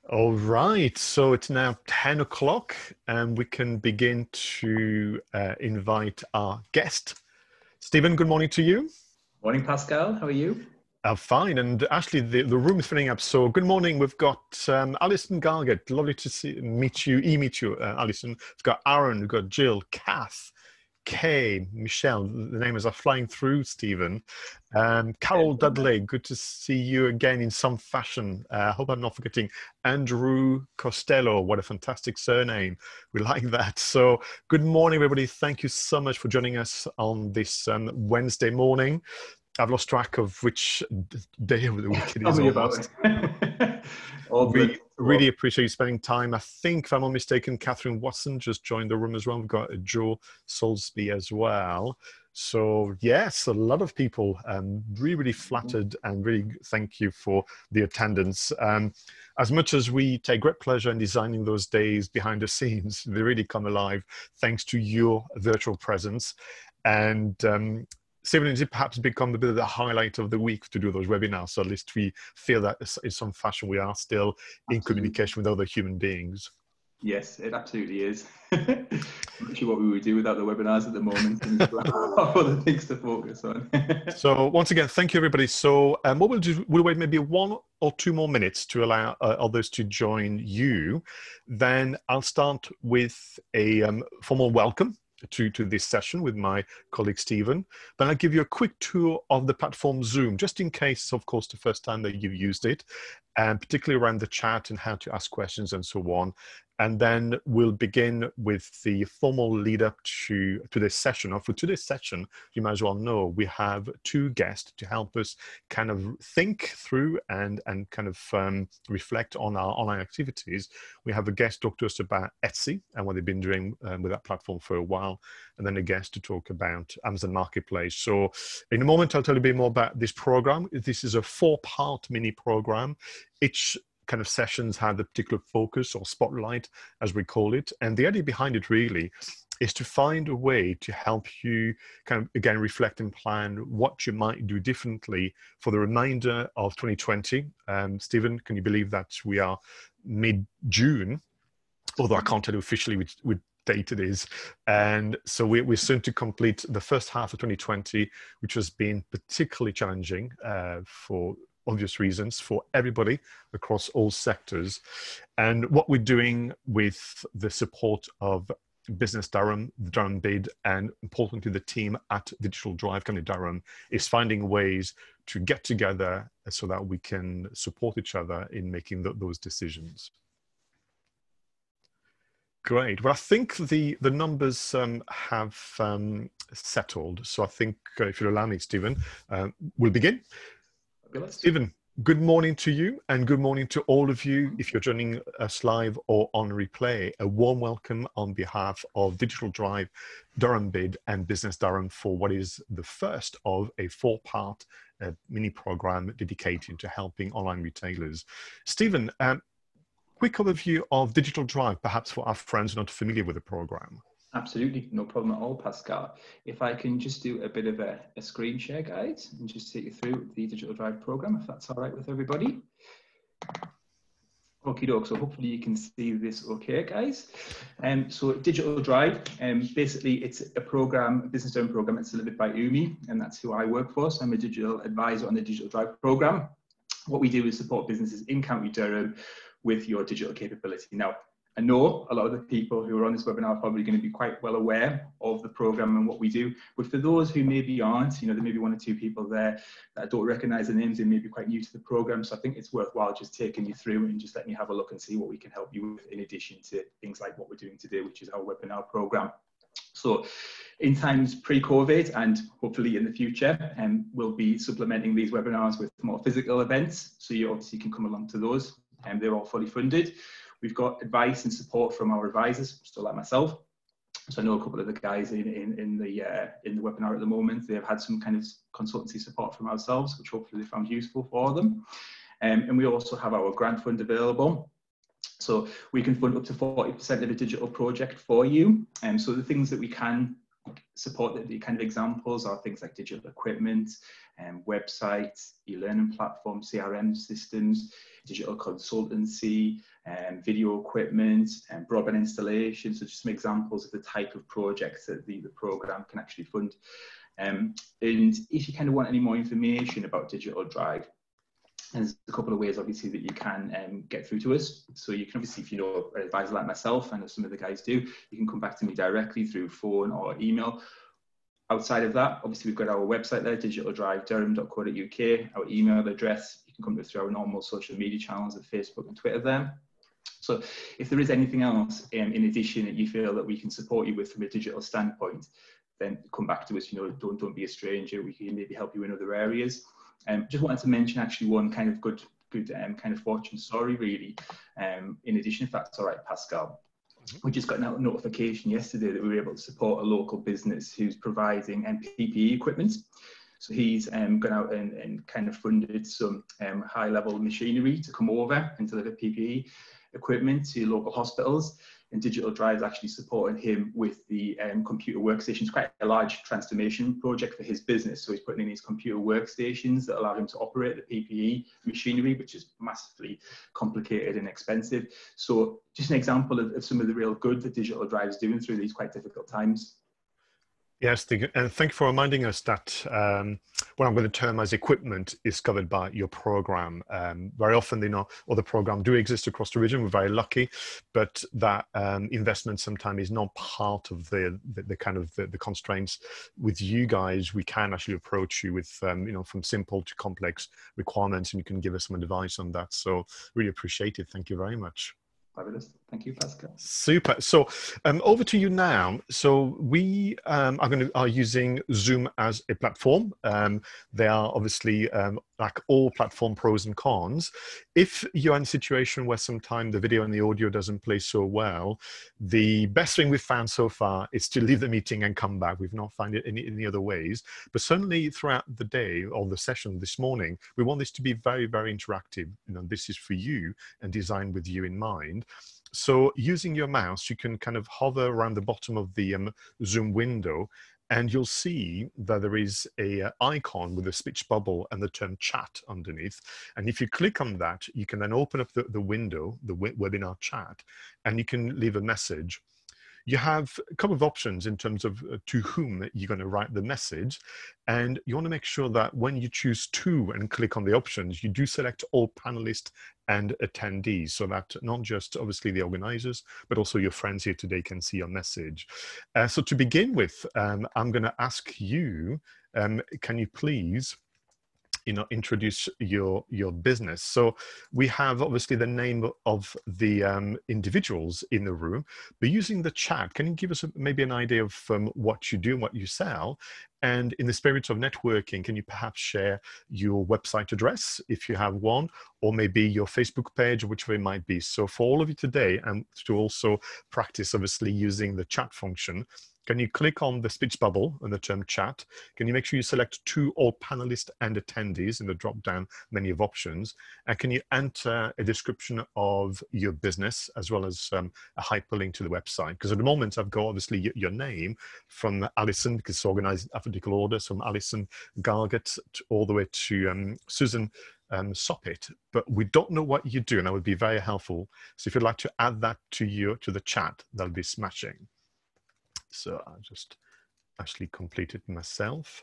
All right, so it's now 10 o'clock and we can begin to invite our guest. Stephen, good morning to you. Morning, Pascal. How are you? Fine, and actually the room is filling up, so good morning. We've got Alison Gargett, lovely to meet you, Alison. We've got Aaron, we've got Jill, Kath, Kay, Michelle, the names are flying through, Stephen. Carol Dudley, good to see you again in some fashion. I hope I'm not forgetting Andrew Costello. What a fantastic surname. We like that. So good morning, everybody. Thank you so much for joining us on this Wednesday morning. I've lost track of which day of the week it is almost. We really appreciate you spending time. I think, if I'm not mistaken, Catherine Watson just joined the room as well. We've got Joe Soulsby as well. So yes, a lot of people really flattered and really thank you for the attendance. As much as we take great pleasure in designing those days behind the scenes, they really come alive thanks to your virtual presence. And Stephen, has it perhaps become a bit of the highlight of the week to do those webinars? So at least we feel that in some fashion we are still in communication with other human beings. Yes, it absolutely is. I'm not sure what we would do without the webinars at the moment. Other things to focus on. So once again, thank you, everybody. So what we'll do, we'll wait maybe 1 or 2 more minutes to allow others to join you. Then I'll start with a formal welcome to this session with my colleague Stephen. Then I'll give you a quick tour of the platform Zoom, just in case, of course, the first time that you've used it, and particularly around the chat and how to ask questions and so on. And then we'll begin with the formal lead up to this session. Now, for today's session, you might as well know we have 2 guests to help us kind of think through and kind of reflect on our online activities. We have a guest to talk to us about Etsy and what they've been doing with that platform for a while, and then a guest to talk about Amazon Marketplace. So in a moment, I'll tell you a bit more about this program. This is a 4-part mini program. Each kind of sessions have a particular focus or spotlight, as we call it. And the idea behind it really is to find a way to help you kind of, again, reflect and plan what you might do differently for the remainder of 2020. Stephen, can you believe that we are mid-June? Although I can't tell you officially which date it is. And so we're soon to complete the first half of 2020, which has been particularly challenging for obvious reasons for everybody across all sectors. And what we're doing with the support of Business Durham, the Durham bid, and importantly the team at Digital Drive County Durham is finding ways to get together so that we can support each other in making those decisions. Great. Well, I think the numbers have settled. So I think if you'll allow me, Stephen, we'll begin. Stephen, good morning to you and good morning to all of you if you're joining us live or on replay. A warm welcome on behalf of Digital Drive, Durham Bid and Business Durham for what is the first of a 4-part mini program dedicated to helping online retailers. Stephen, quick overview of Digital Drive, perhaps for our friends who are not familiar with the program. Absolutely, no problem at all, Pascal. If I can just do a bit of a screen share, guys, and just take you through the Digital Drive program, if that's all right with everybody. Okie doke, so hopefully you can see this okay, guys. So Digital Drive, basically it's a program, a business owned program that's delivered by UMI, and that's who I work for. So I'm a digital advisor on the Digital Drive program. What we do is support businesses in County Durham with your digital capability. Now, I know a lot of the people who are on this webinar are probably going to be quite well aware of the program and what we do, but for those who maybe aren't, you know, there may be 1 or 2 people there that don't recognize the names, they may be quite new to the program, so I think it's worthwhile just taking you through and just letting you have a look and see what we can help you with in addition to things like what we're doing today, which is our webinar program. So in times pre-COVID and hopefully in the future, we'll be supplementing these webinars with more physical events, so you obviously can come along to those, and they're all fully funded. We've got advice and support from our advisors, so like myself. So I know a couple of the guys in the webinar at the moment. They've had some kind of consultancy support from ourselves, which hopefully they found useful for them. And we also have our grant fund available. So we can fund up to 40% of a digital project for you. So the things that we can support the kind of examples are things like digital equipment, websites, e-learning platforms, CRM systems, digital consultancy, video equipment, and broadband installation. So just some examples of the type of projects that the program can actually fund. And if you kind of want any more information about Digital Drive, there's a couple of ways, obviously, that you can get through to us. So you can obviously, if you know an advisor like myself, I know some of the guys do, you can come back to me directly through phone or email. Outside of that, obviously, we've got our website there, digitaldrivedurham.co.uk, our email address. You can come through our normal social media channels at Facebook and Twitter there. So if there is anything else in addition that you feel that we can support you with from a digital standpoint, then come back to us. You know, don't be a stranger. We can maybe help you in other areas. Just wanted to mention actually one kind of good kind of fortune story, really. In addition, if that's all right, Pascal. We just got a notification yesterday that we were able to support a local business who's providing PPE equipment. So he's gone out and kind of funded some high-level machinery to come over and deliver PPE equipment to local hospitals. And Digital Drive is actually supporting him with the computer workstations, quite a large transformation project for his business. So he's putting in these computer workstations that allow him to operate the PPE machinery, which is massively complicated and expensive. So just an example of some of the real good that Digital Drive is doing through these quite difficult times. Yes, and thank you for reminding us that what I'm going to term as equipment is covered by your program. Very often, you know, other programs do exist across the region. We're very lucky, but that investment sometimes is not part of the kind of the constraints. With you guys, we can actually approach you with you know, from simple to complex requirements, and you can give us some advice on that. So really appreciate it. Thank you very much. Fabulous. Thank you, Pascal. Super. So over to you now. So we are using Zoom as a platform. They are obviously like all platform pros and cons. If you're in a situation where sometimes the video and the audio doesn't play so well, the best thing we've found so far is to leave the meeting and come back. We've not found it any other ways. But certainly throughout the day or the session this morning, we want this to be very, very interactive. You know, this is for you and designed with you in mind. So using your mouse, you can kind of hover around the bottom of the Zoom window, and you'll see that there is a icon with a speech bubble and the term chat underneath. And if you click on that, you can then open up the window, the webinar chat, and you can leave a message. You have a couple of options in terms of to whom you're going to write the message. And you want to make sure that when you choose to and click on the options, you do select all panelists and attendees, so that not just obviously the organizers, but also your friends here today can see your message. So to begin with, I'm going to ask you, can you please introduce your business? So we have obviously the name of the individuals in the room, but using the chat, can you give us maybe an idea of what you do and what you sell? And in the spirit of networking, can you perhaps share your website address if you have one, or maybe your Facebook page, or whichever it might be. So for all of you today, and to also practice obviously using the chat function, can you click on the speech bubble and the term chat? Can you make sure you select to all panelists and attendees in the drop-down menu of options? And can you enter a description of your business as well as a hyperlink to the website? Because at the moment, I've got obviously your name from Alison, because it's organized in alphabetical order, from Alison Gargett all the way to Susan Soppit, but we don't know what you do, and that would be very helpful. So if you'd like to add that to the chat, that'll be smashing. So I'll just actually complete it myself.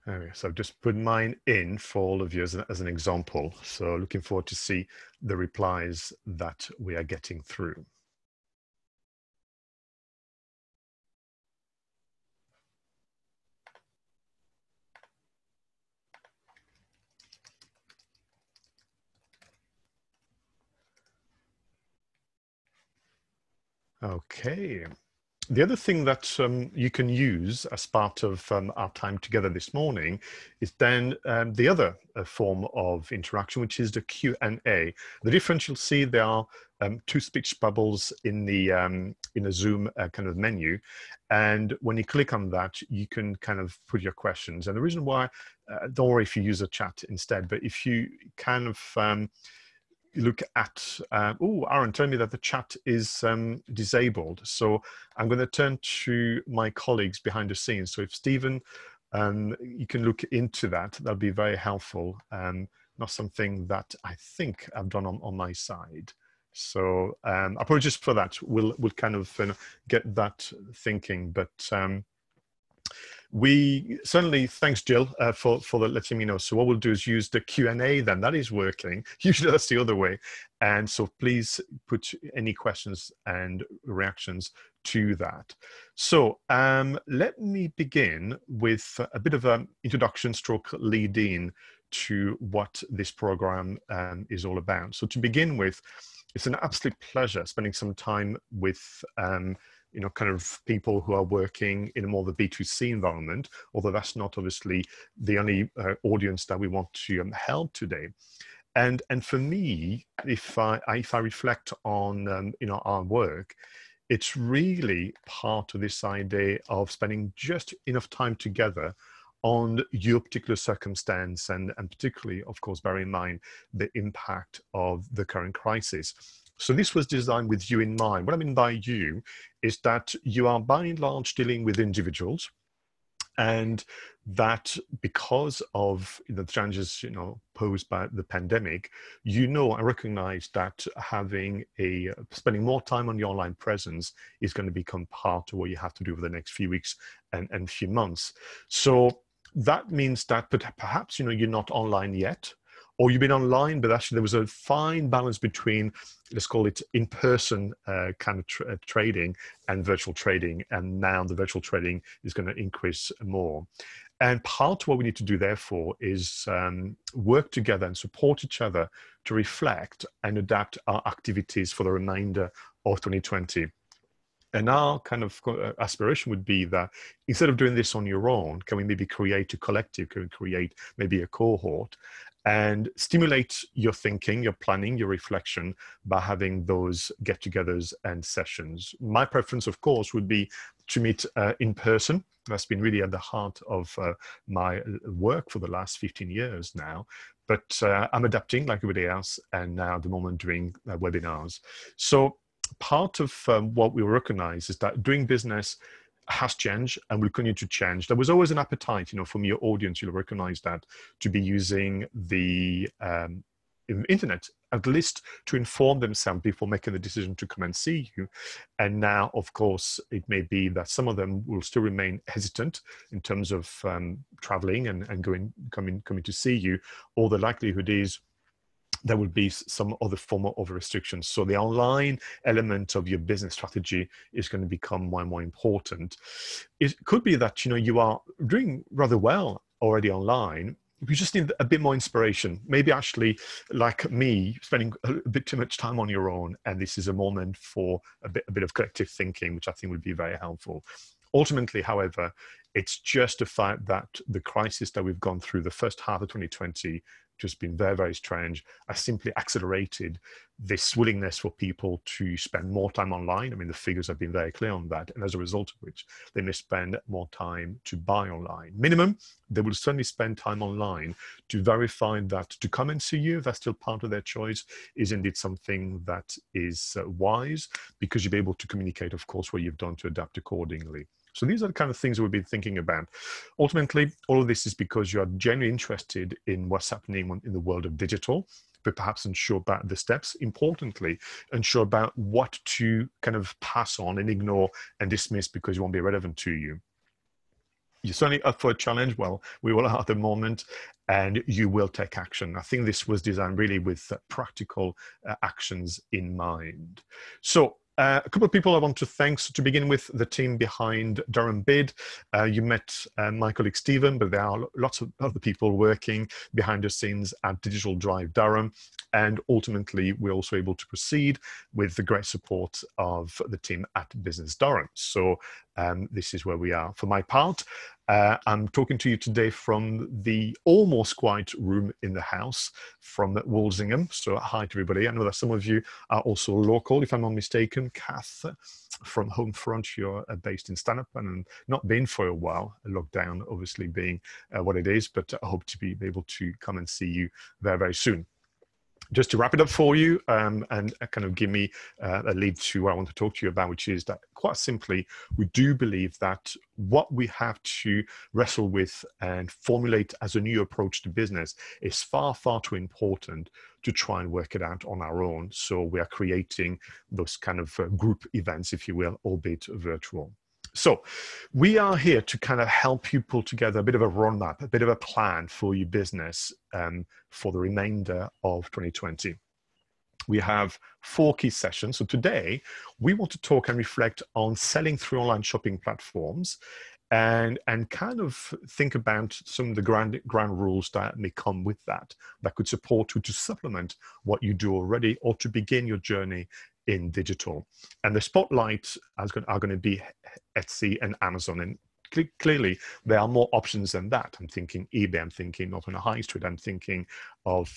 There we go. So I've just put mine in for all of you as an example. So looking forward to see the replies that we are getting through. Okay, The other thing that you can use as part of our time together this morning is then the other form of interaction, which is the Q&A. The difference you'll see, there are two speech bubbles in the Zoom kind of menu, and when you click on that, you can kind of put your questions. And the reason why, don't worry if you use a chat instead, but if you kind of look at, oh, Aaron, tell me that the chat is disabled. So I'm going to turn to my colleagues behind the scenes. So if Stephen, you can look into that, that'll be very helpful. Not something that I think I've done on my side. So apologies for that. We'll kind of get that thinking, but we certainly, thanks Jill for letting me know. So what we'll do is use the Q&A then, that is working. Usually that's the other way. And so please put any questions and reactions to that. So let me begin with a bit of an introduction stroke lead in to what this program is all about. So to begin with, it's an absolute pleasure spending some time with kind of people who are working in a more of the B2C environment, although that's not obviously the only audience that we want to help today. And for me, if I reflect on our work, it's really part of this idea of spending just enough time together on your particular circumstance, and particularly, of course, bear in mind the impact of the current crisis. So this was designed with you in mind. What I mean by you is that you are by and large dealing with individuals, and that because of the challenges posed by the pandemic, I recognize that spending more time on your online presence is going to become part of what you have to do over the next few weeks and few months. So that means that perhaps you're not online yet, or you've been online, but actually there was a fine balance between, let's call it in-person kind of trading and virtual trading. And now the virtual trading is going to increase more. And part of what we need to do, therefore, is work together and support each other to reflect and adapt our activities for the remainder of 2020. And our kind of aspiration would be that instead of doing this on your own, can we maybe create a collective, can we create maybe a cohort and stimulate your thinking, your planning, your reflection by having those get-togethers and sessions. My preference, of course, would be to meet in person. That's been really at the heart of my work for the last 15 years now. But I'm adapting like everybody else, and now at the moment doing webinars. So part of what we recognize is that doing business has changed and will continue to change. There was always an appetite, from your audience, you'll recognize that, to be using the internet, at least to inform themselves before making the decision to come and see you. And now, of course, it may be that some of them will still remain hesitant in terms of traveling and coming to see you, or the likelihood is there will be some other form of restrictions. So the online element of your business strategy is going to become more and more important. It could be that you are doing rather well already online. You just need a bit more inspiration. Maybe actually, like me, spending a bit too much time on your own, and this is a moment for a bit of collective thinking, which I think would be very helpful. Ultimately, however, it's just the fact that the crisis that we've gone through the first half of 2020 just been very, very strange, has simply accelerated this willingness for people to spend more time online. I mean, the figures have been very clear on that. And as a result of which, they may spend more time to buy online. Minimum, they will certainly spend time online to verify that to come and see you, if that's still part of their choice, is indeed something that is wise, because you'll be able to communicate, of course, what you've done to adapt accordingly. So these are the kind of things we've been thinking about. Ultimately, all of this is because you are genuinely interested in what's happening in the world of digital, but perhaps unsure about the steps. Importantly, unsure about what to kind of pass on and ignore and dismiss because it won't be relevant to you. You're certainly up for a challenge. Well, we will at the moment, and you will take action. I think this was designed really with practical actions in mind. So A couple of people I want to thank. So to begin with, the team behind Durham Bid. You met my colleague Stephen, but there are lots of other people working behind the scenes at Digital Drive Durham. And ultimately, we're also able to proceed with the great support of the team at Business Durham. So this is where we are. For my part, I'm talking to you today from the almost quiet room in the house from Walsingham. So hi to everybody. I know that some of you are also local, if I'm not mistaken. Kath from Homefront, you're based in Stanhope and not been for a while, lockdown obviously being what it is, but I hope to be able to come and see you very, very soon. Just to wrap it up for you and kind of give me a lead to what I want to talk to you about, which is that quite simply, we do believe that what we have to wrestle with and formulate as a new approach to business is far, far too important to try and work it out on our own. So we are creating those kind of group events, if you will, albeit virtual. So we are here to kind of help you pull together a bit of a roadmap, a bit of a plan for your business for the remainder of 2020. We have 4 key sessions. So today, we want to talk and reflect on selling through online shopping platforms and kind of think about some of the ground rules that may come with that could support you to supplement what you do already or to begin your journey in digital. And the spotlight are going to be Etsy and Amazon. And clearly, there are more options than that. I'm thinking eBay, I'm thinking not on a high street, I'm thinking of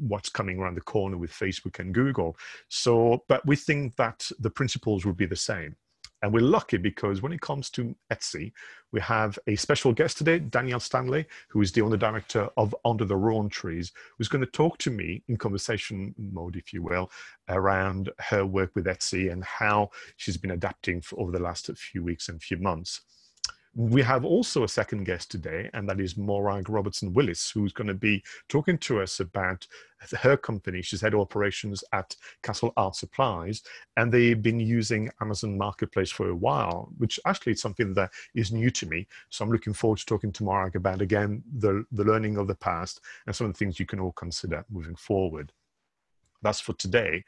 what's coming around the corner with Facebook and Google. So, but we think that the principles will be the same. And we're lucky because when it comes to Etsy, we have a special guest today, Danielle Stanley, who is the owner director of Under the Rowan Trees, who's going to talk to me in conversation mode, if you will, around her work with Etsy and how she's been adapting over the last few weeks and few months. We have also a second guest today, and that is Morag Robertson Willis, who's going to be talking to us about her company. She's head of operations at Castle Art Supplies, and they've been using Amazon Marketplace for a while, which actually is something that is new to me. So I'm looking forward to talking to Morag about, again, the learning of the past and some of the things you can all consider moving forward. That's for today.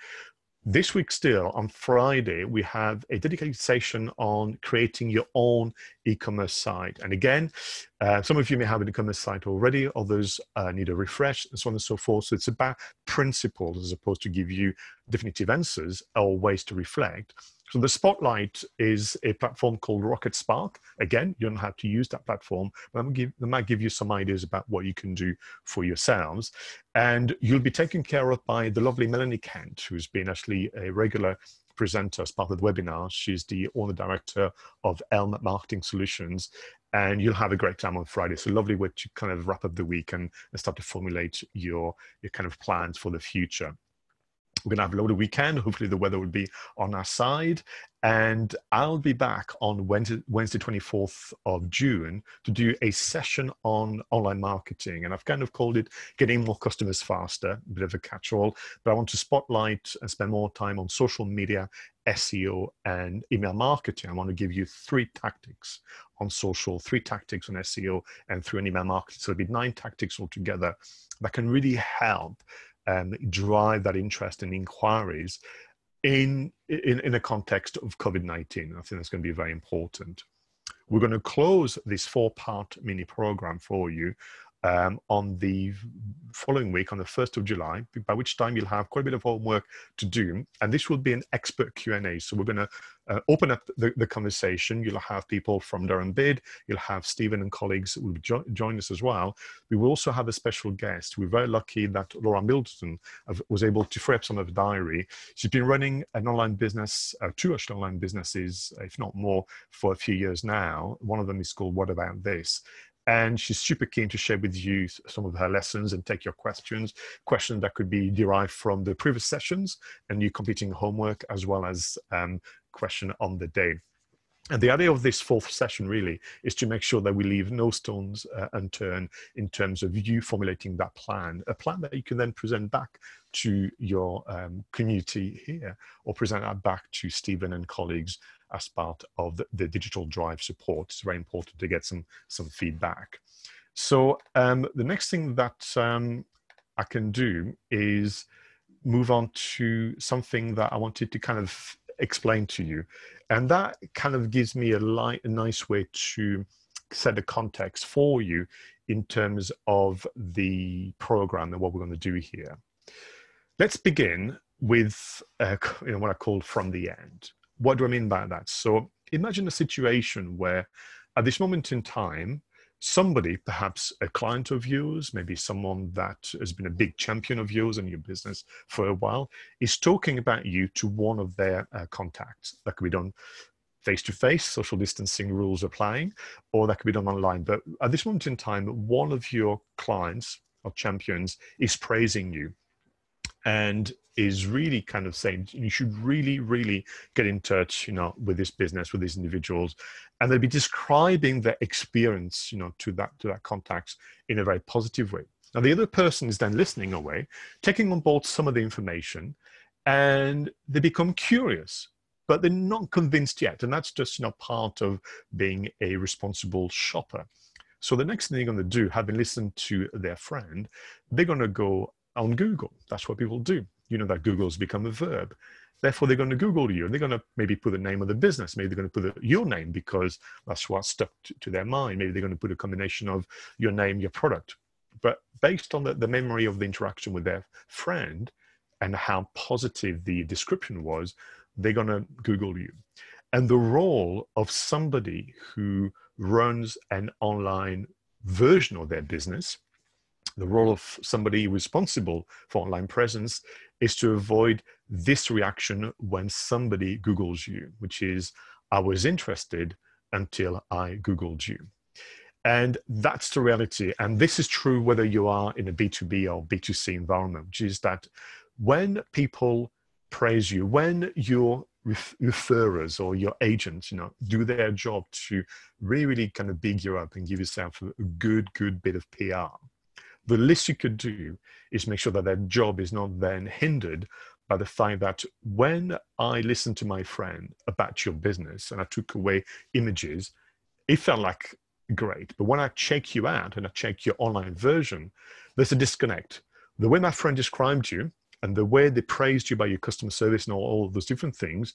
This week still, on Friday, we have a dedicated session on creating your own e-commerce site. And again, some of you may have an e-commerce site already, others need a refresh, and so on and so forth. So it's about principles as opposed to give you definitive answers or ways to reflect. So the Spotlight is a platform called Rocket Spark. Again, you don't have to use that platform, but that might give you some ideas about what you can do for yourselves. And you'll be taken care of by the lovely Melanie Kent, who's been actually a regular presenter as part of the webinar. She's the owner director of Elm Marketing Solutions. And you'll have a great time on Friday. So lovely way to kind of wrap up the week and start to formulate your kind of plans for the future. We're going to have a lovely weekend. Hopefully the weather will be on our side. And I'll be back on Wednesday 24th of June to do a session on online marketing. And I've kind of called it Getting More Customers Faster, a bit of a catch-all. But I want to spotlight and spend more time on social media, SEO, and email marketing. I want to give you 3 tactics on social, 3 tactics on SEO, and 3 on email marketing. So it'll be 9 tactics altogether that can really help drive that interest and inquiries in a context of COVID-19. I think that's going to be very important. We're going to close this 4-part mini program for you on the following week, on the 1st of July, by which time you'll have quite a bit of homework to do. And this will be an expert Q&A. So we're going to open up the conversation. You'll have people from Durham Bid. You'll have Stephen and colleagues who will join us as well. We will also have a special guest. We're very lucky that Laura Middleton was able to free up some of her diary. She's been running an online business, 2 actual online businesses, if not more, for a few years now. One of them is called What About This? And she's super keen to share with you some of her lessons and take your questions that could be derived from the previous sessions and you completing homework, as well as question on the day. And the idea of this 4th session really is to make sure that we leave no stones unturned in terms of you formulating that plan, a plan that you can then present back to your community here, or present that back to Stephen and colleagues as part of the Digital Drive support. It's very important to get some feedback. So the next thing that I can do is move on to something that I wanted to kind of explain to you. And that kind of gives me a nice way to set the context for you in terms of the program and what we're going to do here. Let's begin with what I call from the end. What do I mean by that? So imagine a situation where at this moment in time, somebody, perhaps a client of yours, maybe someone that has been a big champion of yours in your business for a while, is talking about you to one of their contacts. That could be done face-to-face, social distancing rules applying, or that could be done online. But at this moment in time, one of your clients or champions is praising you and is really kind of saying you should really get in touch, with this business, with these individuals, and they'll be describing their experience, to that contact in a very positive way. Now, the other person is then listening away, taking on board some of the information, and they become curious, but they're not convinced yet, and that's just part of being a responsible shopper. So the next thing they're going to do, having listened to their friend, they're going to go on Google. That's what people do. You know that Google's become a verb. Therefore, they're going to Google you, and they're going to maybe put the name of the business. Maybe they're going to put your name because that's what stuck to their mind. Maybe they're going to put a combination of your name, your product. But based on the memory of the interaction with their friend and how positive the description was, they're going to Google you. And the role of somebody who runs an online version of their business, the role of somebody responsible for online presence, is to avoid this reaction when somebody Googles you, which is, I was interested until I Googled you. And that's the reality. And this is true whether you are in a B2B or B2C environment, which is that when people praise you, when your referrers or your agents, do their job to really kind of big you up and give yourself a good bit of PR, the least you could do is make sure that that job is not then hindered by the fact that when I listened to my friend about your business and I took away images, it felt like great. But when I check you out and I check your online version, there's a disconnect. The way my friend described you and the way they praised you by your customer service and all of those different things,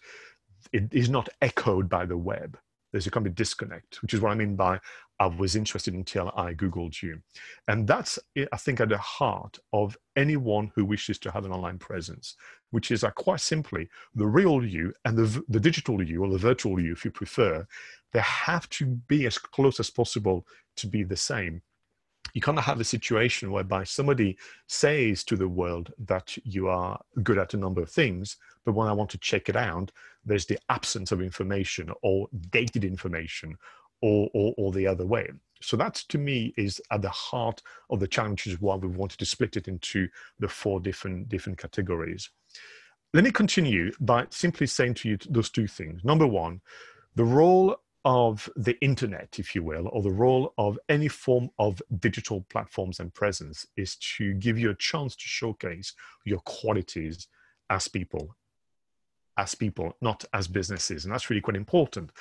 it is not echoed by the web. There's a kind of disconnect, which is what I mean by I was interested until I Googled you. And that's, I think, at the heart of anyone who wishes to have an online presence, which is quite simply the real you and the digital you, or the virtual you, if you prefer, they have to be as close as possible to be the same. You cannot have a situation whereby somebody says to the world that you are good at a number of things, but when I want to check it out, there's the absence of information or dated information or the other way. So that, to me, is at the heart of the challenge, which is why we wanted to split it into the 4 different categories. Let me continue by simply saying to you those 2 things. Number 1, the role of the internet, if you will, or the role of any form of digital platforms and presence is to give you a chance to showcase your qualities as people, not as businesses. And that's really quite important.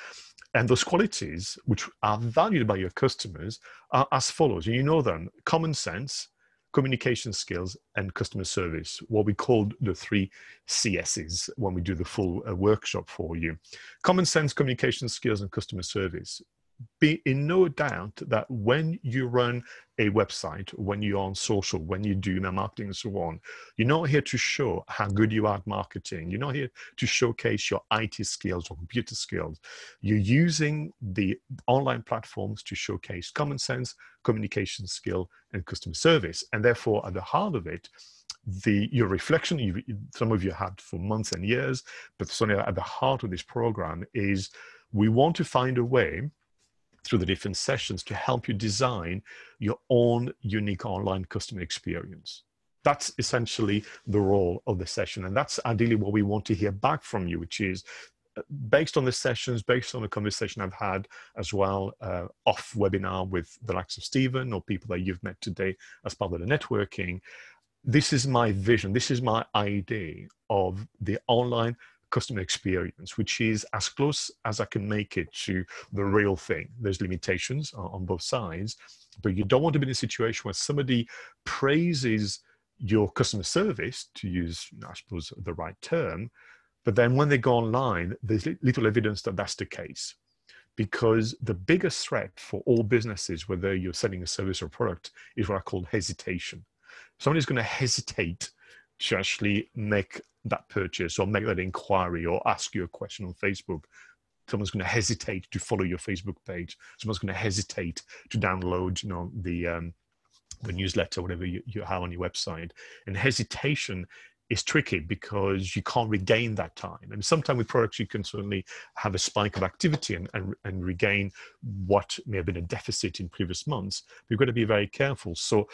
And those qualities, which are valued by your customers, are as follows. You know them: common sense, communication skills, and customer service, what we call the 3 CSs when we do the full workshop for you. Common sense, communication skills, and customer service. Be in no doubt that when you run a website, when you're on social, when you do email marketing and so on, you're not here to show how good you are at marketing. You're not here to showcase your IT skills or computer skills. You're using the online platforms to showcase common sense, communication skill, and customer service. And therefore, at the heart of it, your reflection, some of you had for months and years, but certainly at the heart of this program is we want to find a way through the different sessions to help you design your own unique online customer experience. That's essentially the role of the session. And that's ideally what we want to hear back from you, which is based on the sessions, based on the conversation I've had as well off webinar with the likes of Stephen or people that you've met today as part of the networking. This is my vision. This is my idea of the online customer experience, which is as close as I can make it to the real thing. There's limitations on both sides, but you don't want to be in a situation where somebody praises your customer service, to use, I suppose, the right term, But then when they go online, there's little evidence that that's the case. Because the biggest threat for all businesses, whether you're selling a service or product, is what I call hesitation. Somebody's going to hesitate to actually make that purchase or make that inquiry or ask you a question on Facebook. Someone's going to hesitate to follow your Facebook page. Someone's going to hesitate to download, the newsletter, whatever you have on your website. And hesitation is tricky because you can't regain that time. And sometimes with products, you can certainly have a spike of activity and regain what may have been a deficit in previous months. We've got to be very careful. So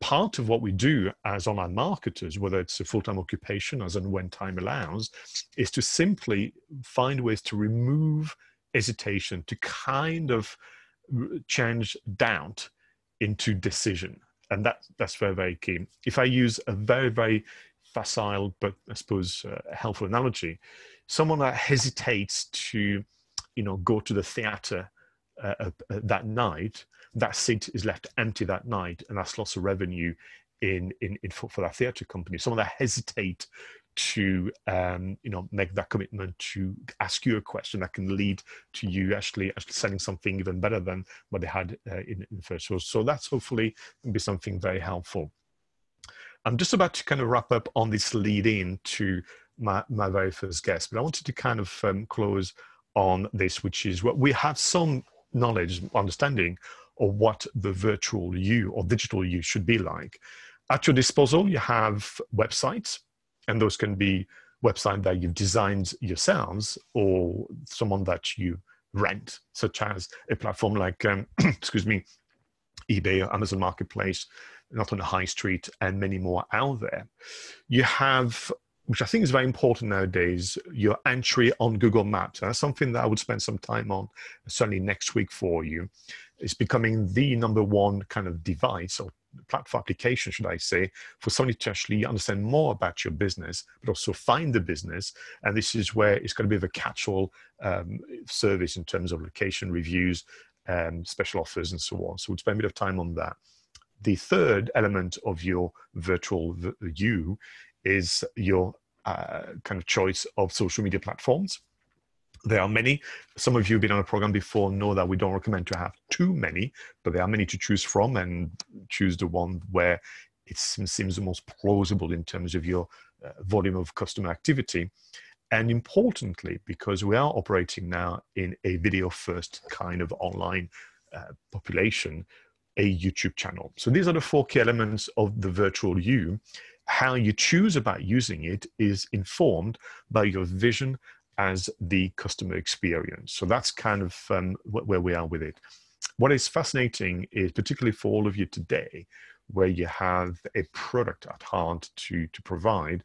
part of what we do as online marketers, whether it's a full-time occupation, as and when time allows, is to simply find ways to remove hesitation, to kind of change doubt into decision. And that's very, very key. If I use a very, very facile, but I suppose helpful analogy, someone that hesitates to, go to the theater that night, that seat is left empty that night, and that's lots of revenue for that theater company. Someone that hesitate to make that commitment to ask you a question that can lead to you actually selling something even better than what they had in the first source. So that's hopefully going to be something very helpful. I'm just about to kind of wrap up on this lead in to my very first guest, but I wanted to kind of close on this, which is what we have some knowledge, understanding of what the virtual you or digital you should be like. At your disposal, you have websites, and those can be websites that you've designed yourselves or someone that you rent, such as a platform like, excuse me, eBay or Amazon Marketplace, not on the high street, and many more out there. You have, which I think is very important nowadays, your entry on Google Maps. That's something that I would spend some time on, certainly next week for you. It's becoming the number one kind of device or platform application, should I say, for somebody to actually understand more about your business, but also find the business. And this is where it's going to be a catch-all service in terms of location reviews, special offers, and so on. So we'll spend a bit of time on that. The third element of your virtual you is your kind of choice of social media platforms. There are many. Some of you have been on a program before know that we don't recommend to have too many, but there are many to choose from, and choose the one where it seems the most plausible in terms of your volume of customer activity. And importantly, because we are operating now in a video-first kind of online population, a YouTube channel. So these are the four key elements of the virtual you. How you choose about using it is informed by your vision as the customer experience. So that's kind of where we are with it. What is fascinating is, particularly for all of you today, where you have a product at heart to provide,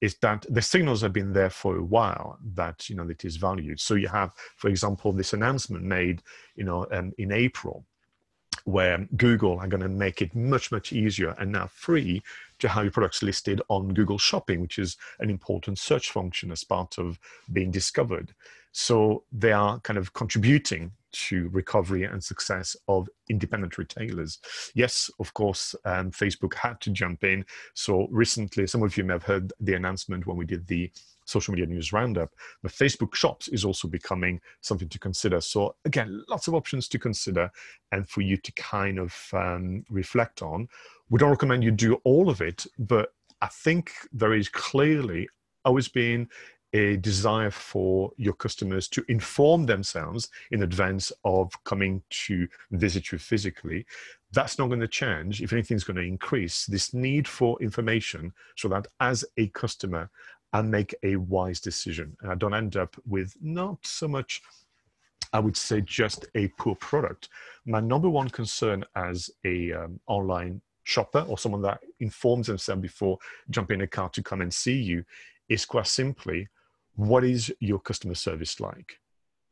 is that the signals have been there for a while that it is valued. So you have, for example, this announcement made in April, where Google are going to make it much, much easier and now free to have your products listed on Google Shopping, which is an important search function as part of being discovered. So they are kind of contributing to recovery and success of independent retailers. Yes, of course, Facebook had to jump in. So recently, some of you may have heard the announcement when we did the social media news roundup, but Facebook Shops is also becoming something to consider. So again, lots of options to consider and for you to kind of reflect on. We don't recommend you do all of it, but I think there is clearly always been a desire for your customers to inform themselves in advance of coming to visit you physically. That's not going to change. If anything, it's going to increase this need for information so that as a customer, I make a wise decision and I don't end up with not so much, I would say, just a poor product. My number one concern as a online shopper or someone that informs themselves before jumping in a car to come and see you is quite simply, what is your customer service like?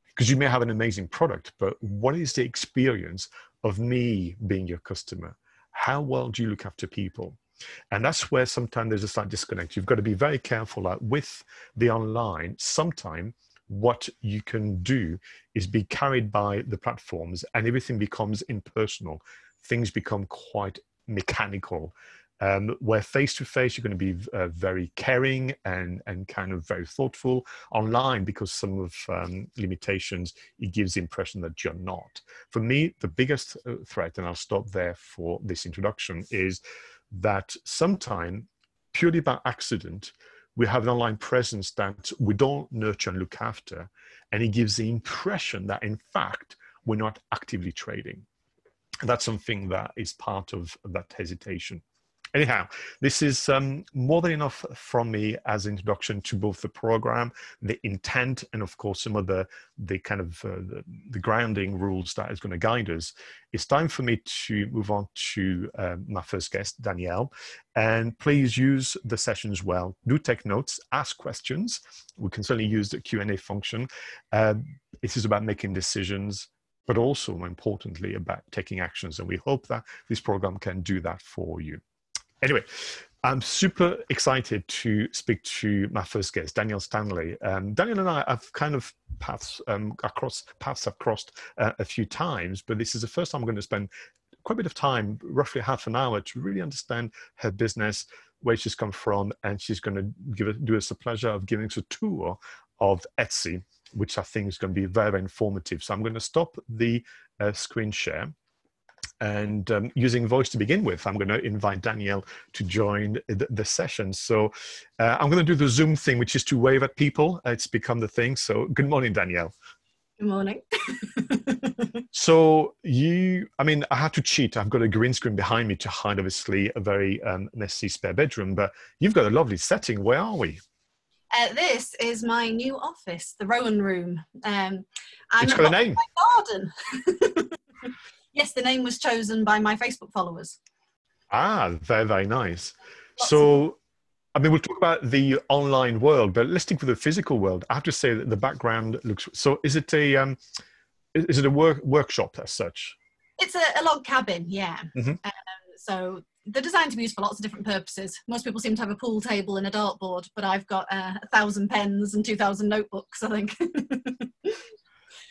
Because you may have an amazing product, but what is the experience of me being your customer? How well do you look after people? And that's where sometimes there's a slight disconnect. You've got to be very careful that with the online, sometimes what you can do is be carried by the platforms and everything becomes impersonal. Things become quite mechanical. where face-to-face you're going to be very caring and kind of very thoughtful. Online, because some of limitations, it gives the impression that you're not. For me, the biggest threat, and I'll stop there for this introduction, is that sometime, purely by accident, we have an online presence that we don't nurture and look after, and it gives the impression that, in fact, we're not actively trading. And that's something that is part of that hesitation. Anyhow, this is more than enough from me as an introduction to both the program, the intent, and of course some of the kind of the grounding rules that is going to guide us. It's time for me to move on to my first guest, Danielle. And please use the sessions well. Do take notes, ask questions. We can certainly use the Q&A function. This is about making decisions, but also, more importantly, about taking actions. And we hope that this program can do that for you. Anyway, I'm super excited to speak to my first guest, Danielle Stanley. Danielle and I have kind of paths have crossed a few times, but this is the first time I'm going to spend quite a bit of time, roughly half an hour, to really understand her business, where she's come from, and she's going to do us the pleasure of giving us a tour of Etsy, which I think is going to be very, very informative. So I'm going to stop the screen share. And using voice to begin with, I'm going to invite Danielle to join the session. So I'm going to do the Zoom thing, which is to wave at people. It's become the thing. So good morning, Danielle. Good morning. So I had to cheat. I've got a green screen behind me to hide, obviously, a very messy spare bedroom. But you've got a lovely setting. Where are we? This is my new office, the Rowan room. It's got a name. My garden. Yes, the name was chosen by my Facebook followers. Ah, very, very nice. So, we'll talk about the online world, but let's stick with the physical world. I have to say that the background looks... So is it a workshop as such? It's a log cabin, yeah. Mm-hmm. So they're designed to be used for lots of different purposes. Most people seem to have a pool table and a dartboard, but I've got 1,000 pens and 2,000 notebooks, I think.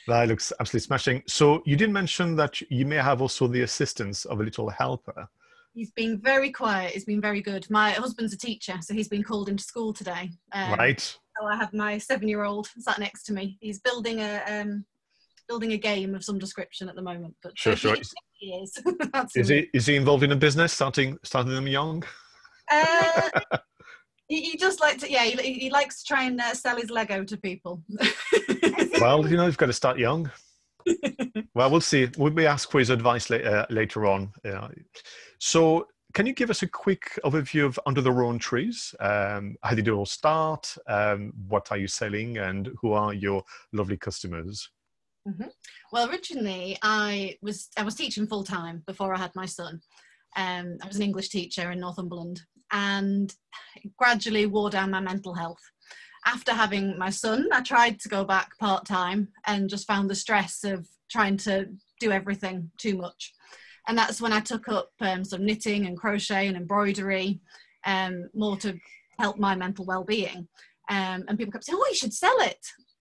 That looks absolutely smashing. So you did mention that you may have also the assistance of a little helper. He's been very quiet. He's been very good. My husband's a teacher, so he's been called into school today. Right. So I have my 7-year-old sat next to me. He's building a game of some description at the moment. But sure. He is. Is he involved in a business, starting them young? He just like to, yeah, he likes to try and sell his Lego to people. Well, you've got to start young. Well, we'll see. We'll be asked for his advice later on. So can you give us a quick overview of Under the Rowan Trees? How did it all start? What are you selling? And who are your lovely customers? Mm-hmm. Well, originally, I was teaching full-time before I had my son. I was an English teacher in Northumberland, and gradually wore down my mental health. After having my son, I tried to go back part-time and just found the stress of trying to do everything too much. And that's when I took up some knitting and crochet and embroidery, more to help my mental well-being. And people kept saying, oh, you should sell it.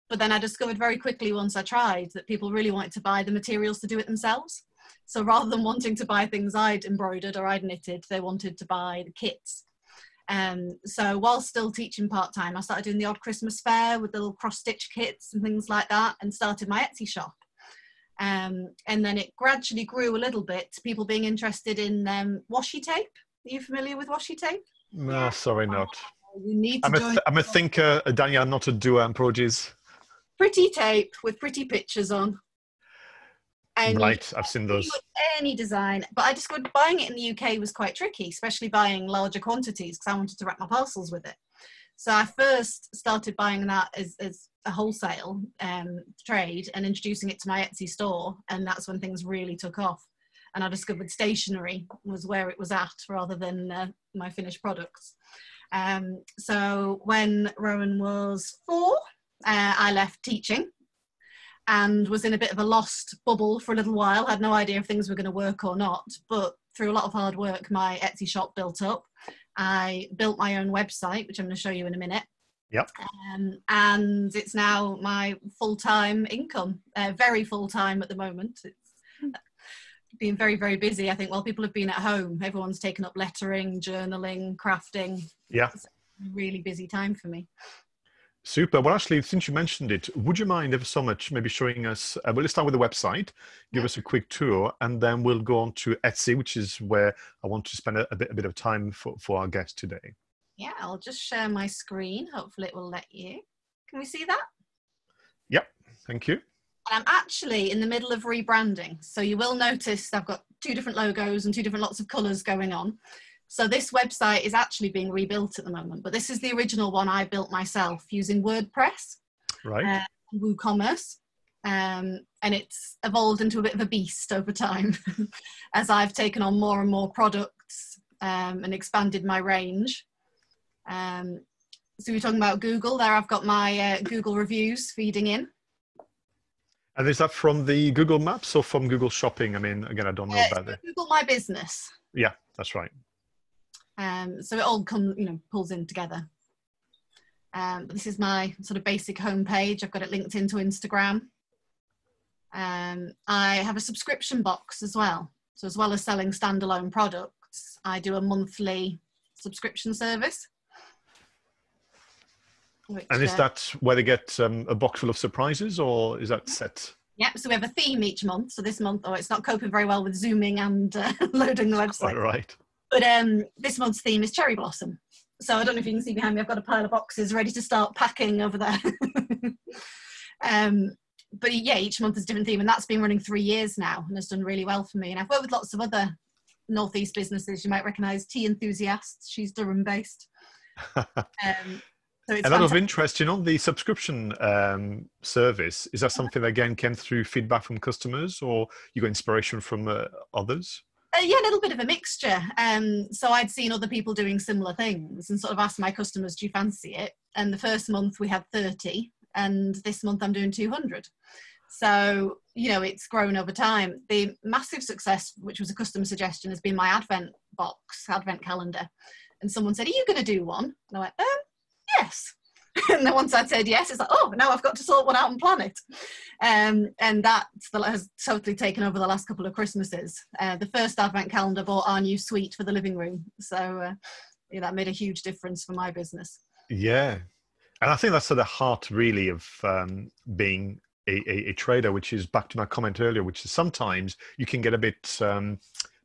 But then I discovered very quickly once I tried that people really wanted to buy the materials to do it themselves. So rather than wanting to buy things I'd embroidered or I'd knitted, they wanted to buy the kits. So while still teaching part-time, I started doing the odd Christmas fair with the little cross-stitch kits and things like that, and started my Etsy shop. And then it gradually grew a little bit, people being interested in washi tape. Are you familiar with washi tape? No, yeah. Sorry, not. You need to join. I'm a thinker, Danielle, not a doer and produce. Pretty tape with pretty pictures on. And right, I've seen those. Any design, but I discovered buying it in the UK was quite tricky, especially buying larger quantities because I wanted to wrap my parcels with it. So I first started buying that as a wholesale trade and introducing it to my Etsy store, and that's when things really took off. And I discovered stationery was where it was at rather than my finished products. So when Rowan was 4, I left teaching and was in a bit of a lost bubble for a little while. Had no idea if things were going to work or not, but through a lot of hard work, my Etsy shop built up. I built my own website, which I'm going to show you in a minute. Yep. And it's now my full-time income, very full-time at the moment. been very, very busy. I think while people have been at home, everyone's taken up lettering, journaling, crafting. Yeah. It's a really busy time for me. Super. Well, actually, since you mentioned it, would you mind ever so much maybe showing us, well, let's start with the website, give us a quick tour, and then we'll go on to Etsy, which is where I want to spend a bit of time for our guest today. Yeah, I'll just share my screen. Hopefully it will let you. Can we see that? Yep. Thank you. I'm actually in the middle of rebranding. So you will notice I've got 2 different logos and 2 different lots of colours going on. So this website is actually being rebuilt at the moment, but this is the original one I built myself using WordPress, right? WooCommerce, and it's evolved into a bit of a beast over time as I've taken on more and more products and expanded my range. So we're talking about Google. There I've got my Google reviews feeding in. And is that from the Google Maps or from Google Shopping? I mean, again, I don't know about it. Google My Business. Yeah, that's right. So it all pulls in together. This is my sort of basic homepage. I've got it linked into Instagram. I have a subscription box as well. So as well as selling standalone products, I do a monthly subscription service. And is that where they get a box full of surprises, or is that set? Yeah, so we have a theme each month. So this month, it's not coping very well with Zooming and loading the website. All right. But this month's theme is cherry blossom. So I don't know if you can see behind me, I've got a pile of boxes ready to start packing over there. But yeah, each month is a different theme, and that's been running 3 years now and has done really well for me. And I've worked with lots of other Northeast businesses. You might recognise Tea Enthusiasts. She's Durham based. So it's a lot of interest, the subscription service. Is that something that again came through feedback from customers, or you got inspiration from others? Yeah, a little bit of a mixture. So I'd seen other people doing similar things and sort of asked my customers, do you fancy it? And the first month we had 30, and this month I'm doing 200. So, it's grown over time. The massive success, which was a customer suggestion, has been my Advent calendar. And someone said, are you going to do one? And I went, yes. And then once I'd said yes, it's like, oh, now I've got to sort one out and plan it. And that has totally taken over the last couple of Christmases. The first Advent calendar bought our new suite for the living room. So that made a huge difference for my business. Yeah. And I think that's at the heart really of being a trader, which is back to my comment earlier, which is sometimes you can get a bit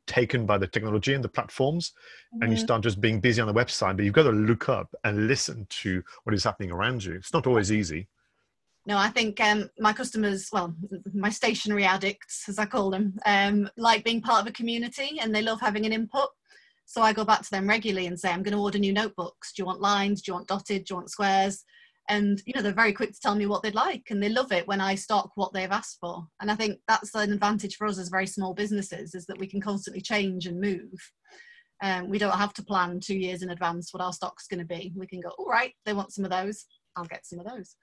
taken by the technology and the platforms, and you start just being busy on the website, but you've got to look up and listen to what is happening around you. It's not always easy. No, I think my customers, well, my stationery addicts, as I call them, like being part of a community, and they love having an input. So I go back to them regularly and say, I'm going to order new notebooks. Do you want lines? Do you want dotted? Do you want squares? And, they're very quick to tell me what they'd like, and they love it when I stock what they've asked for. And I think that's an advantage for us as very small businesses, is that we can constantly change and move. We don't have to plan 2 years in advance what our stock's going to be. We can go, all right, they want some of those, I'll get some of those.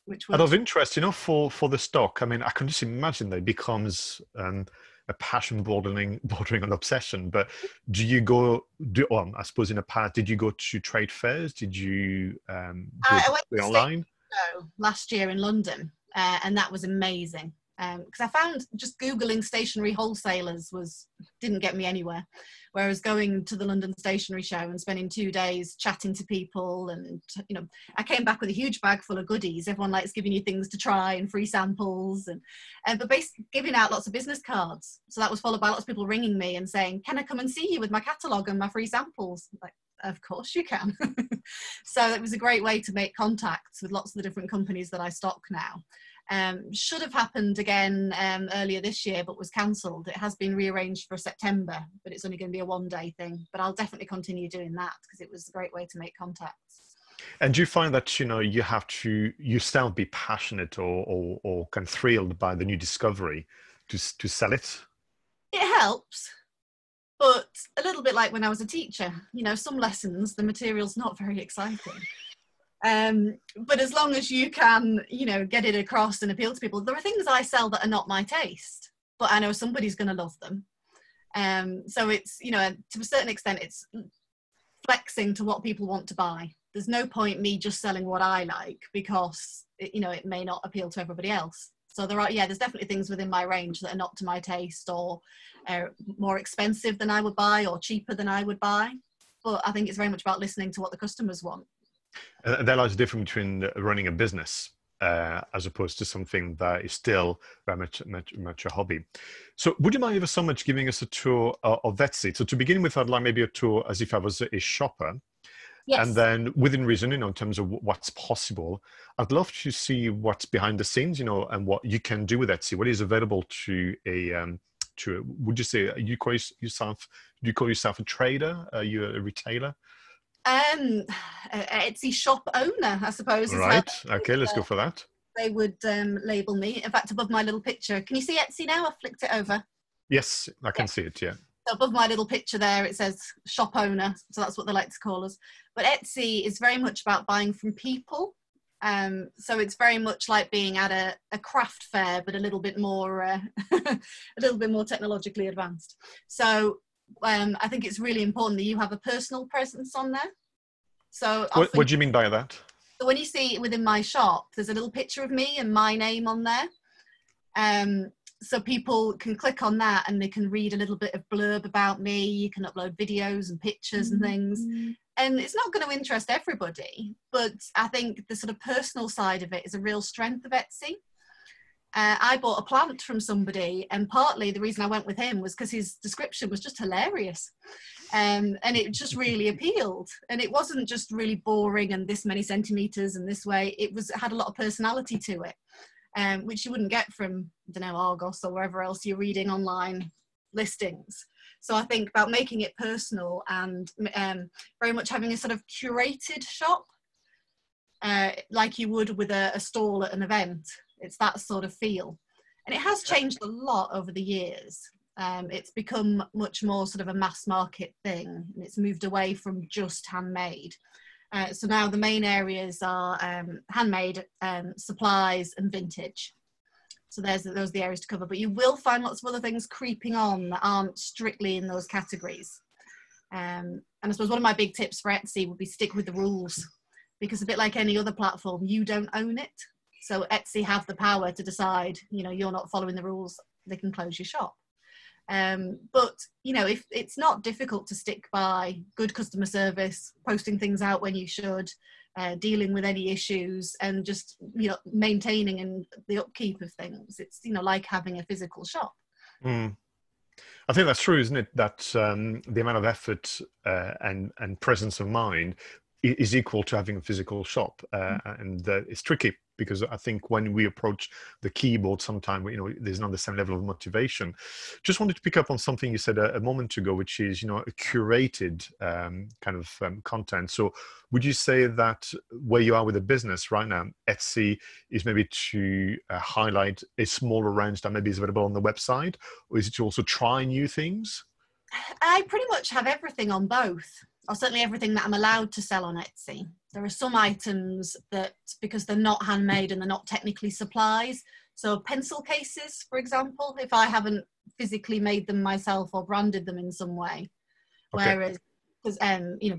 Which out of interest, for the stock, I mean, I can just imagine that it becomes a passion bordering on obsession. But I suppose in the past, did you go to trade fairs? Did you I went to online? Last year in London, and that was amazing. Because I found just Googling stationery wholesalers didn't get me anywhere. Whereas going to the London Stationery Show and spending 2 days chatting to people, and I came back with a huge bag full of goodies. Everyone likes giving you things to try and free samples, but basically giving out lots of business cards. So that was followed by lots of people ringing me and saying, can I come and see you with my catalogue and my free samples? Like, of course you can. So it was a great way to make contacts with lots of the different companies that I stock now. Should have happened again earlier this year, but was cancelled. It has been rearranged for September, but it's only going to be a one-day thing. But I'll definitely continue doing that because it was a great way to make contacts. And do you find that you have to yourself be passionate or kind of thrilled by the new discovery to sell it? It helps, but a little bit like when I was a teacher. Some lessons the material's not very exciting. But as long as you can, get it across and appeal to people, there are things I sell that are not my taste, but I know somebody's going to love them. So it's, to a certain extent, it's flexing to what people want to buy. There's no point me just selling what I like because, it may not appeal to everybody else. So there's definitely things within my range that are not to my taste, or more expensive than I would buy, or cheaper than I would buy. But I think it's very much about listening to what the customers want. That lies the difference between running a business as opposed to something that is still very much a hobby. So would you mind ever so much giving us a tour of Etsy? So to begin with, I'd like maybe a tour as if I was a shopper. Yes. And then within reason, in terms of what's possible, I'd love to see what's behind the scenes, and what you can do with Etsy. What is available to would you say, do you call yourself a trader? Are you a retailer? Etsy shop owner, I suppose. Right. Okay, let's go for that. They would label me. In fact, above my little picture, can you see Etsy now? I've flicked it over. Yes, I can see it, yeah. So above my little picture there, it says shop owner. So that's what they like to call us. But Etsy is very much about buying from people. So it's very much like being at a craft fair, but a little bit more, a little bit more technologically advanced. So I think it's really important that you have a personal presence on there. So what do you mean by that? So when you see within my shop, there's a little picture of me and my name on there. So people can click on that and they can read a little bit of blurb about me. You can upload videos and pictures and things. And it's not going to interest everybody, but I think the sort of personal side of it is a real strength of Etsy. I bought a plant from somebody, and partly the reason I went with him was because his description was just hilarious. And it just really appealed. And it wasn't just really boring and this many centimetres and this way. It had a lot of personality to it. Which you wouldn't get from, I don't know, Argos or wherever else you're reading online listings. So I think about making it personal and very much having a sort of curated shop, like you would with a stall at an event. It's that sort of feel. And it has changed a lot over the years. It's become much more sort of a mass market thing, and it's moved away from just handmade. So now the main areas are handmade, supplies and vintage. So those are the areas to cover. But you will find lots of other things creeping on that aren't strictly in those categories. And I suppose one of my big tips for Etsy would be stick with the rules. Because a bit like any other platform, you don't own it. So Etsy have the power to decide, you're not following the rules, they can close your shop. But if it's not difficult to stick by good customer service, posting things out when you should, dealing with any issues, and just maintaining and the upkeep of things, it's like having a physical shop. I think that's true, isn't it, that the amount of effort and presence of mind is equal to having a physical shop, and it's tricky. Because I think when we approach the keyboard, sometimes there's not the same level of motivation. Just wanted to pick up on something you said a moment ago, which is a curated kind of content. So would you say that where you are with the business right now, Etsy is maybe to highlight a smaller range that maybe is available on the website, or is it to also try new things? I pretty much have everything on both, or certainly everything that I'm allowed to sell on Etsy. There are some items that, because they're not handmade and they're not technically supplies, so pencil cases, for example, if I haven't physically made them myself or branded them in some way, okay. Whereas,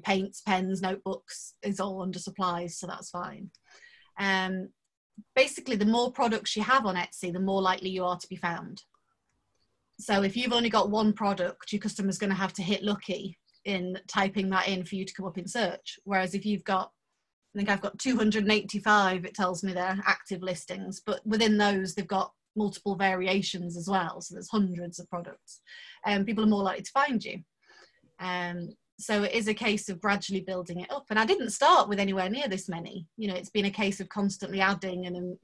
paints, pens, notebooks is all under supplies, so that's fine. Basically, the more products you have on Etsy, the more likely you are to be found. So if you've only got one product, your customer's going to have to hit lucky in typing that in for you to come up in search. Whereas if you've got, I think I've got 285, it tells me they're active listings, but within those they've got multiple variations as well. So there's hundreds of products, and people are more likely to find you. So it is a case of gradually building it up. And I didn't start with anywhere near this many. It's been a case of constantly adding and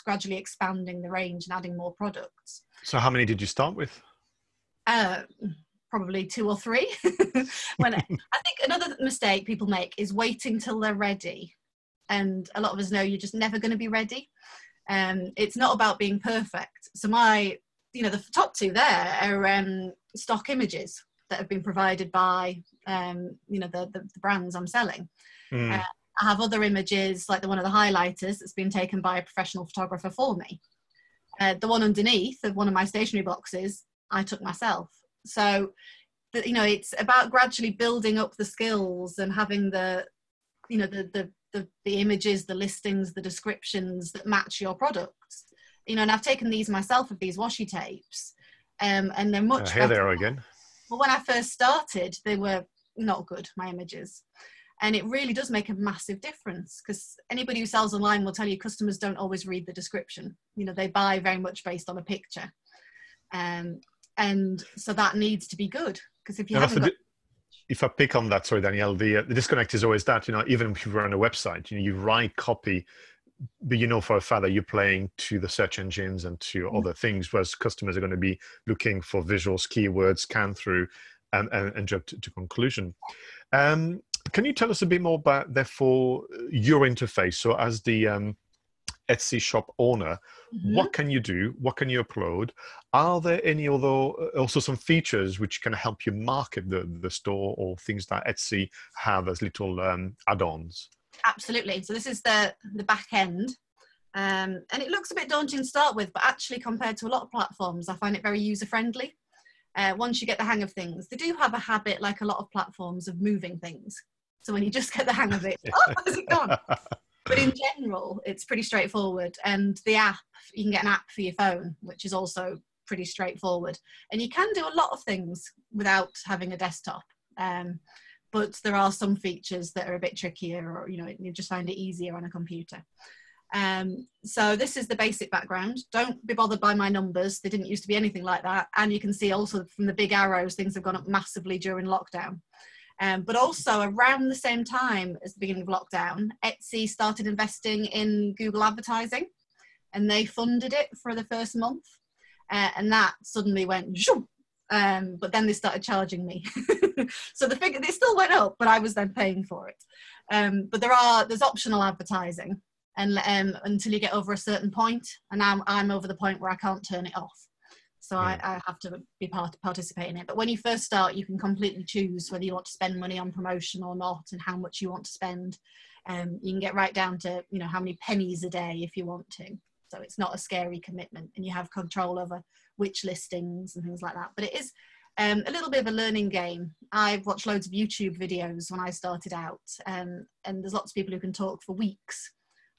gradually expanding the range and adding more products. So how many did you start with? Probably 2 or 3. I think another mistake people make is waiting till they're ready. And a lot of us know you're just never going to be ready. It's not about being perfect. So the top 2 there are stock images that have been provided by, the brands I'm selling. I have other images, like the one of the highlighters that's been taken by a professional photographer for me. The one underneath of one of my stationery boxes, I took myself. So, it's about gradually building up the skills and having the images, the listings, the descriptions that match your products. you know, and I've taken these myself of these washi tapes, and they're much Here better. they are again. But when I first started, they were not good, my images. And it really does make a massive difference, because anybody who sells online will tell you customers don't always read the description. You know, they buy very much based on a picture. And so that needs to be good, because if you haven't got... If I pick on that, sorry, Danielle, the disconnect is always that, you know, even if you run a website, you know, you write copy, but you know for a fact that you're playing to the search engines and to other things, whereas customers are going to be looking for visuals, keywords, scan through, and jump to conclusion. Can you tell us a bit more about, therefore, your interface? So as the Etsy shop owner, what can you do? What can you upload? Are there any other, also some features which can help you market the store, or things that Etsy have as little add-ons? Absolutely. So this is the back end. And it looks a bit daunting to start with, but actually compared to a lot of platforms, I find it very user-friendly. Once you get the hang of things, they do have a habit, like a lot of platforms, of moving things. So when you just get the hang of it, oh, where's it gone? But in general, it's pretty straightforward. And the app, you can get an app for your phone, which is also pretty straightforward. And you can do a lot of things without having a desktop. But there are some features that are a bit trickier, or, you know, you just find it easier on a computer. So this is the basic background. Don't be bothered by my numbers. They didn't used to be anything like that. And you can see also from the big arrows, things have gone up massively during lockdown. But also around the same time as the beginning of lockdown, Etsy started investing in Google advertising, and they funded it for the first month. And that suddenly went, but then they started charging me. So the figure, they still went up, but I was then paying for it. But there's optional advertising, and until you get over a certain point, and now I'm over the point where I can't turn it off. So I have to be participate in it. But when you first start, you can completely choose whether you want to spend money on promotion or not, and how much you want to spend. You can get right down to, you know, how many pennies a day if you want to. So it's not a scary commitment, and you have control over which listings and things like that. But it is a little bit of a learning game. I've watched loads of YouTube videos when I started out, and there's lots of people who can talk for weeks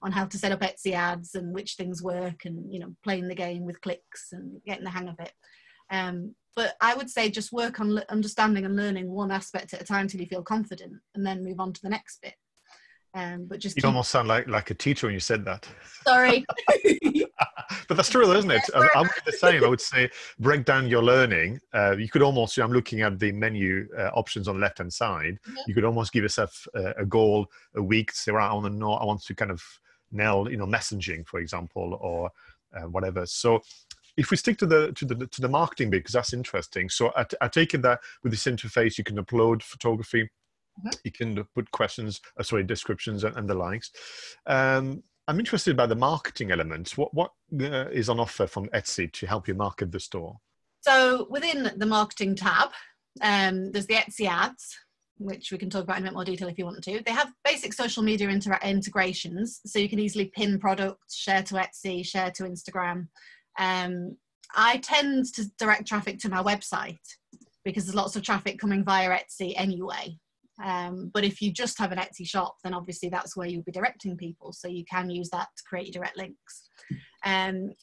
on how to set up Etsy ads and which things work, and, you know, playing the game with clicks and getting the hang of it. But I would say just work on understanding and learning one aspect at a time till you feel confident, and then move on to the next bit. But just you almost sound like a teacher when you said that. Sorry. But that's true, isn't it? I would be the same. I would say break down your learning. You could almost, I'm looking at the menu options on the left-hand side. You could almost give yourself a goal a week, say, right, I want to kind of nail, you know, messaging, for example, or whatever. So if we stick to the marketing bit, because that's interesting. So I take it that with this interface, you can upload photography, you can put questions, descriptions and the likes. I'm interested by the marketing elements. What is on offer from Etsy to help you market the store? So within the marketing tab, there's the Etsy ads, which we can talk about in a bit more detail if you want to. They have basic social media integrations, so you can easily pin products, share to Etsy, share to Instagram. I tend to direct traffic to my website because there's lots of traffic coming via Etsy anyway. But if you just have an Etsy shop, then obviously that's where you'll be directing people. So you can use that to create your direct links.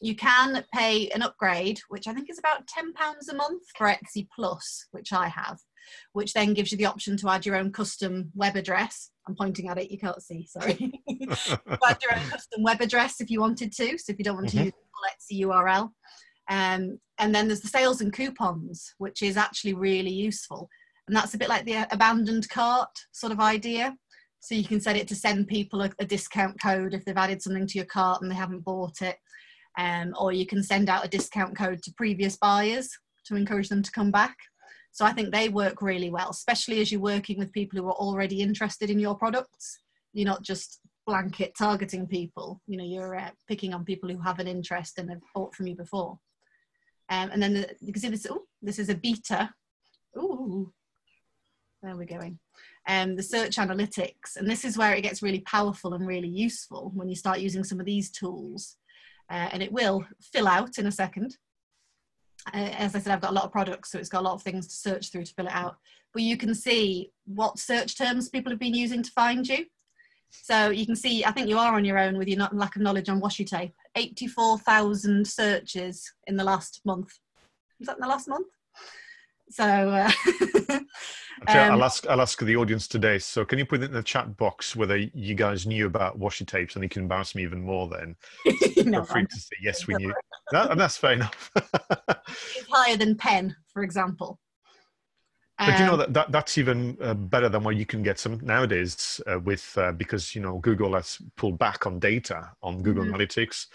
You can pay an upgrade, which I think is about £10 a month for Etsy Plus, which I have, which then gives you the option to add your own custom web address. I'm pointing at it, you can't see, sorry. Add your own custom web address if you wanted to. So if you don't want to use the full Etsy URL. And then there's the sales and coupons, which is actually really useful. And that's a bit like the abandoned cart sort of idea. So you can set it to send people a discount code if they've added something to your cart and they haven't bought it. Or you can send out a discount code to previous buyers to encourage them to come back. So I think they work really well, especially as you're working with people who are already interested in your products. You're not just blanket targeting people. You know, you're picking on people who have an interest and have bought from you before. And then you can see this. Oh, this is a beta. Ooh. There we're going. The search analytics, and this is where it gets really powerful and really useful when you start using some of these tools. And it will fill out in a second. As I said, I've got a lot of products, so it's got a lot of things to search through to fill it out. But you can see what search terms people have been using to find you. So you can see, I think you are on your own with your lack of knowledge on washi tape. 84,000 searches in the last month. Was that in the last month? So I'll ask the audience today. So can you put it in the chat box whether you guys knew about washi tapes, and you can embarrass me even more then. No, feel free to say yes, we knew. That's fair enough. It's higher than pen, for example. But you know that's even better than what you can get some nowadays with because Google has pulled back on data on Google Analytics.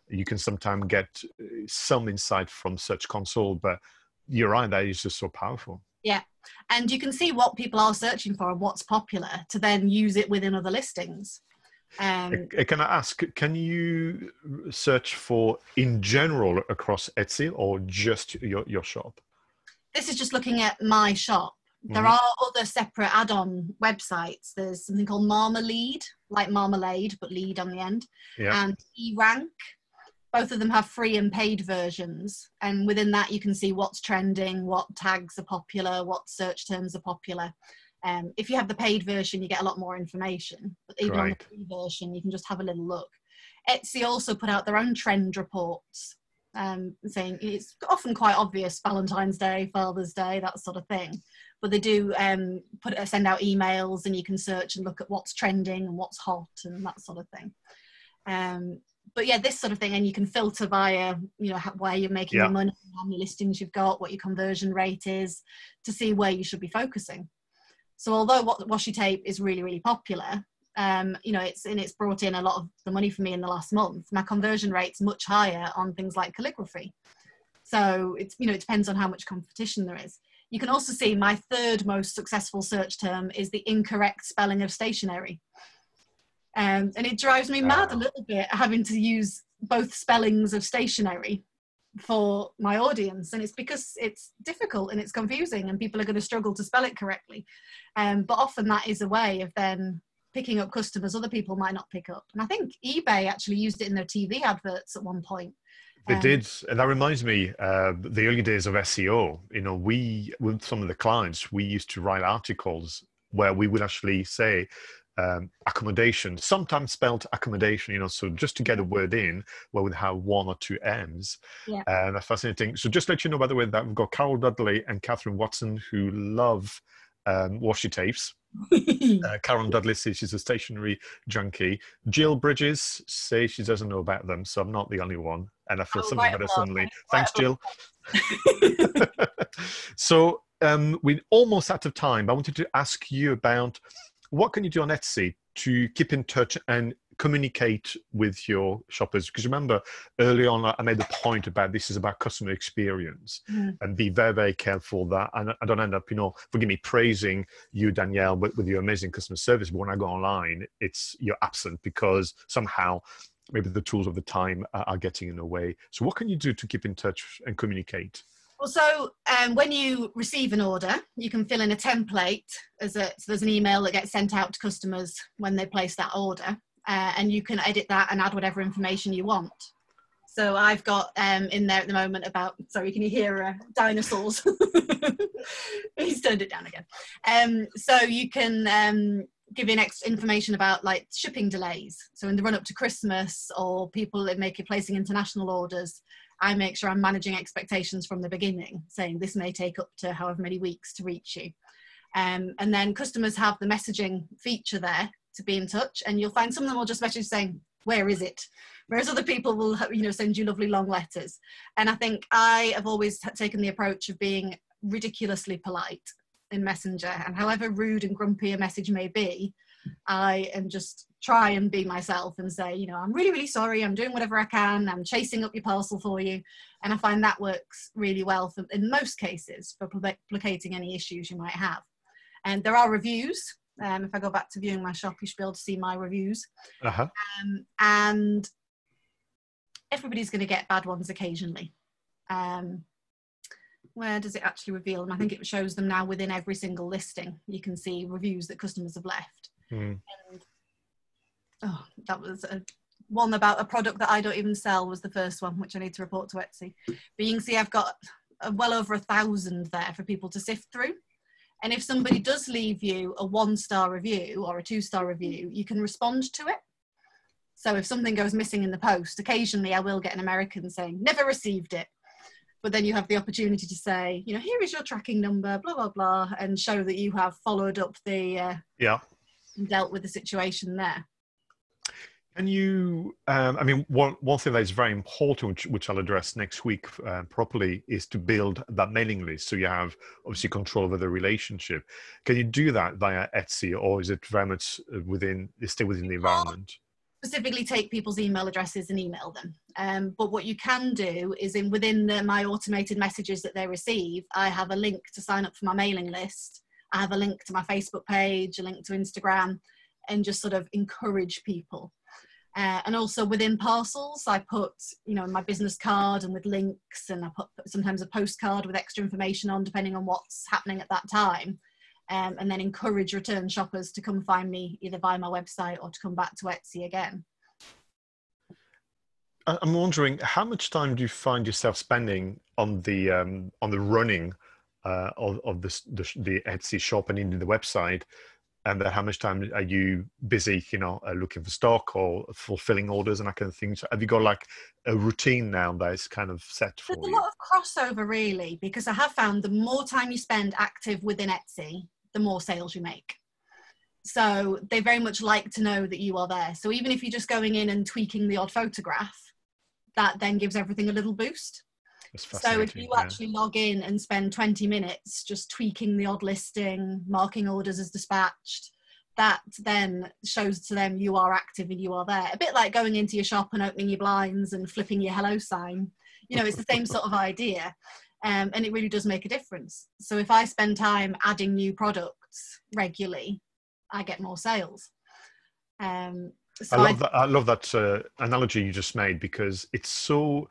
You can sometimes get some insight from Search Console, but you're right, that is just so powerful. Yeah, and you can see what people are searching for and what's popular to then use it within other listings. Can I ask, can you search for in general across Etsy or just your shop? This is just looking at my shop. There are other separate add-on websites. There's something called Marmalade, like marmalade, but lead on the end, and eRank. Both of them have free and paid versions. And within that, you can see what's trending, what tags are popular, what search terms are popular. If you have the paid version, you get a lot more information. But even on the free version, you can just have a little look. Etsy also put out their own trend reports, saying it's often quite obvious, Valentine's Day, Father's Day, that sort of thing. But they do send out emails, and you can search and look at what's trending and what's hot and that sort of thing. But yeah, this sort of thing, and you can filter via, where you're making your money, how many listings you've got, what your conversion rate is, to see where you should be focusing. So although washi tape is really, really popular, it's brought in a lot of the money for me in the last month. My conversion rate's much higher on things like calligraphy. So it depends on how much competition there is. You can also see my third most successful search term is the incorrect spelling of stationery. And it drives me mad a little bit having to use both spellings of stationery for my audience. And it's because it's difficult and it's confusing and people are going to struggle to spell it correctly. But often that is a way of then picking up customers other people might not pick up. And I think eBay actually used it in their TV adverts at one point. They did, and that reminds me, the early days of SEO. We, with some of the clients, we used to write articles where we would actually say accommodation, sometimes spelled accommodation. So just to get a word in, where we'd have one or two M's. And that's fascinating. So just to let you know, by the way, that we've got Carol Dudley and Catherine Watson who love washi tapes. Karen Dudley says she's a stationery junkie. Jill Bridges says she doesn't know about them, so I'm not the only one. And I feel something better suddenly. Thanks, Jill. So we're almost out of time. I wanted to ask you about what can you do on Etsy to keep in touch and communicate with your shoppers? Because remember, early on, I made the point about this is about customer experience and be very, very careful that I don't end up, forgive me, praising you, Danielle, with your amazing customer service. But when I go online, you're absent because somehow maybe the tools of the time are getting in the way. So what can you do to keep in touch and communicate? Well, so when you receive an order, you can fill in a template. So there's an email that gets sent out to customers when they place that order. And you can edit that and add whatever information you want. So I've got in there at the moment sorry, can you hear dinosaurs? He's turned it down again. So you can give in extra information about like shipping delays. So in the run up to Christmas, or people placing international orders, I make sure I'm managing expectations from the beginning, saying this may take up to however many weeks to reach you. And then customers have the messaging feature there to be in touch, and you'll find some of them will just message saying, where is it? Whereas other people will, send you lovely long letters. And I think I have always taken the approach of being ridiculously polite in Messenger, and however rude and grumpy a message may be, I am just try and be myself and say, I'm really, really sorry. I'm doing whatever I can. I'm chasing up your parcel for you. And I find that works really well in most cases for placating any issues you might have. And there are reviews. If I go back to viewing my shop, you should be able to see my reviews. And everybody's going to get bad ones occasionally. Where does it actually reveal them? I think it shows them now within every single listing. You can see reviews that customers have left. And, that was one about a product that I don't even sell was the first one, which I need to report to Etsy. But you can see I've got well over 1,000 there for people to sift through. And if somebody does leave you a 1-star review or a 2-star review, you can respond to it. So if something goes missing in the post, occasionally I will get an American saying, never received it. But then you have the opportunity to say, you know, here is your tracking number, blah, blah, blah, and show that you have followed up the, and dealt with the situation there. Can you, I mean, one thing that is very important, which I'll address next week properly, is to build that mailing list. So you have obviously control over the relationship. Can you do that via Etsy, or is it very much stay within the environment? Specifically take people's email addresses and email them. But what you can do is within my automated messages that they receive, I have a link to sign up for my mailing list. I have a link to my Facebook page, a link to Instagram, and just sort of encourage people. And also within parcels, I put, you know, my business card and with links, and I put sometimes a postcard with extra information on, depending on what's happening at that time. And then encourage return shoppers to come find me either via my website or to come back to Etsy again. I'm wondering, how much time do you find yourself spending on the running of the Etsy shop and in the website? And how much time are you busy, you know, looking for stock or fulfilling orders and that kind of thing? So have you got like a routine now that is kind of set for you? There's a lot of crossover, really, because I have found the more time you spend active within Etsy, the more sales you make. So they very much like to know that you are there. So even if you're just going in and tweaking the odd photograph, that then gives everything a little boost. So if you actually log in and spend 20 minutes just tweaking the odd listing, marking orders as dispatched, that then shows to them you are active and you are there. A bit like going into your shop and opening your blinds and flipping your hello sign. You know, it's the same sort of idea. And it really does make a difference. So if I spend time adding new products regularly, I get more sales. So I love that analogy you just made, because it's so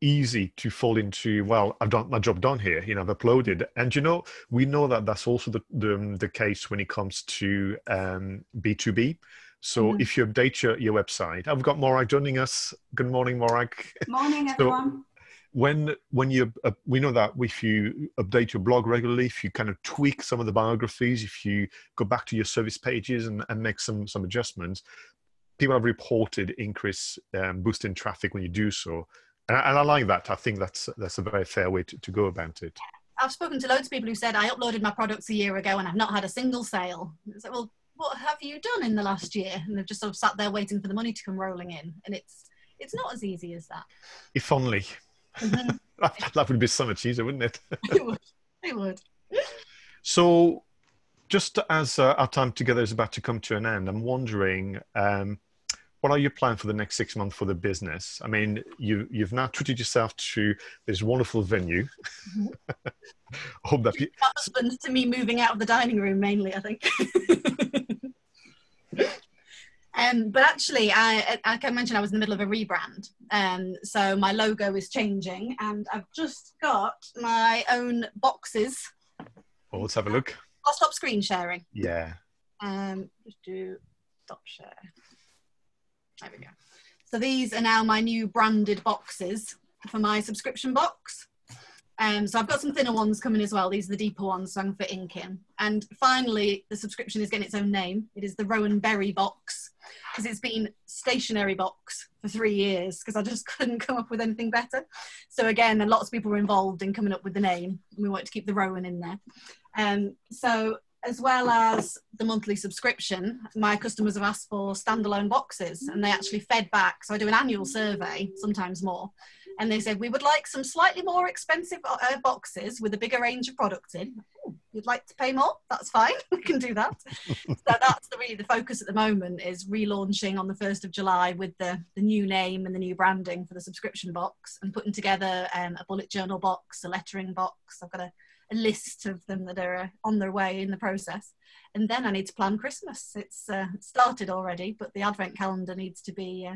easy to fall into, well, I've done my job done here, you know, I've uploaded. And you know, we know that that's also the case when it comes to B2B. So if you update your website, I've got Morag joining us. Good morning, Morag. Morning, everyone. When you we know that if you update your blog regularly, if you kind of tweak some of the biographies, if you go back to your service pages and make some adjustments, people have reported increase boost in traffic when you do so. And I like that. I think that's a very fair way to go about it. I've spoken to loads of people who said, I uploaded my products a year ago and I've not had a single sale. It's like, well, what have you done in the last year? And they've just sort of sat there waiting for the money to come rolling in. And it's not as easy as that. If only. That would be so much easier, wouldn't it? It would. So just as our time together is about to come to an end, I'm wondering, what are your plans for the next 6 months for the business? I mean, you've now treated yourself to this wonderful venue. Hope that my husband to me moving out of the dining room mainly, I think. But actually, I can mention I was in the middle of a rebrand. So my logo is changing, and I've just got my own boxes. Oh, let's have a look. I'll stop screen sharing. Yeah. Just do stop share. There we go. So these are now my new branded boxes for my subscription box. So I've got some thinner ones coming as well. These are the deeper ones, so I can fit ink in. And finally, the subscription is getting its own name. It is the Rowan Berry box, because it's been stationary box for 3 years, because I just couldn't come up with anything better. So again, lots of people were involved in coming up with the name. We wanted to keep the Rowan in there. So as well as the monthly subscription, my customers have asked for standalone boxes, and they actually fed back. So I do an annual survey, sometimes more. And they said, we would like some slightly more expensive boxes with a bigger range of products in. Ooh, you'd like to pay more? That's fine. We can do that. So that's really the focus at the moment, is relaunching on the 1st of July with the new name and the new branding for the subscription box, and putting together a bullet journal box, a lettering box. I've got a list of them that are on their way in the process. And then I need to plan Christmas. It's started already, but the advent calendar needs to be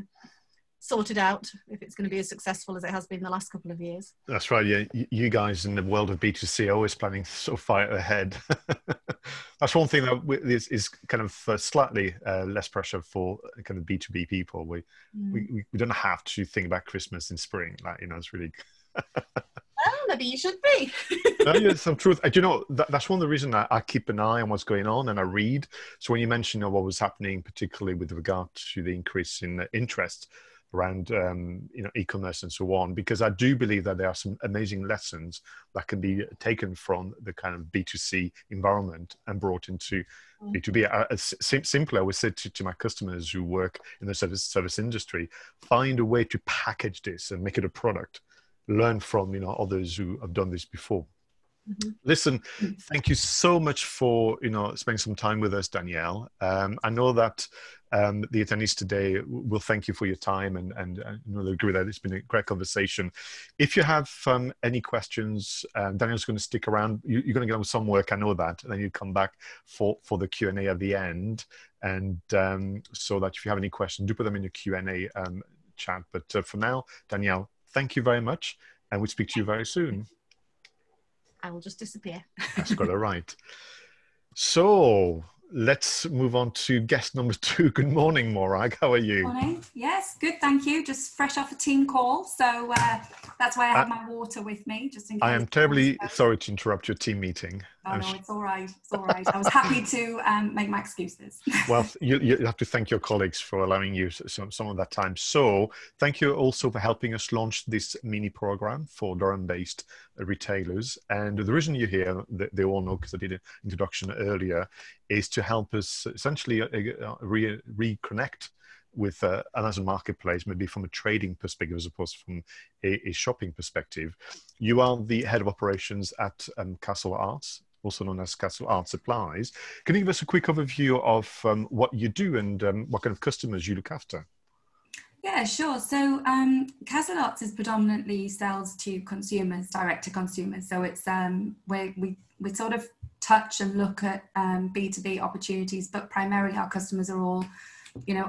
sorted out if it's going to be as successful as it has been the last couple of years. That's right. Yeah, you guys in the world of B2C are always planning so far ahead. That's one thing that is kind of slightly less pressure for kind of B2B people. We don't have to think about Christmas in spring. Like, you know, it's really. Oh, maybe you should be. No, yeah, some truth. You know, that's one of the reasons I keep an eye on what's going on and I read. So when you mentioned what was happening, particularly with regard to the increase in interest around e-commerce and so on, because I do believe that there are some amazing lessons that can be taken from the kind of B2C environment and brought into B2B. Simply, I would say to my customers who work in the service industry, find a way to package this and make it a product. Learn from others who have done this before. Mm-hmm. Listen, thank you so much for spending some time with us, Danielle. I know that the attendees today will thank you for your time and they'll agree that it's been a great conversation. If you have any questions, Danielle's going to stick around. You're going to get on with some work, I know that, and then you come back for the Q&A at the end. And so that if you have any questions, do put them in the Q&A chat. But for now, Danielle, thank you very much, and we'll speak to you very soon. I will just disappear. That's got it right. So let's move on to guest number 2. Good morning, Morag. How are you? Morning. Yes, good, thank you. Just fresh off a team call, so that's why I have my water with me, just in case. I am terribly sorry to interrupt your team meeting. Oh no, it's all right. It's all right. I was happy to make my excuses. Well, you have to thank your colleagues for allowing you some of that time. So thank you also for helping us launch this mini program for Durham-based retailers. And the reason you're here, they all know because I did an introduction earlier, is to help us essentially reconnect with Amazon Marketplace, maybe from a trading perspective as opposed from a shopping perspective. You are the head of operations at Castle Arts, also known as Castle Art Supplies. Can you give us a quick overview of what you do and what kind of customers you look after? Yeah, sure. So Castle Arts is predominantly sells to consumers, direct to consumers. So it's we sort of touch and look at B2B opportunities, but primarily our customers are all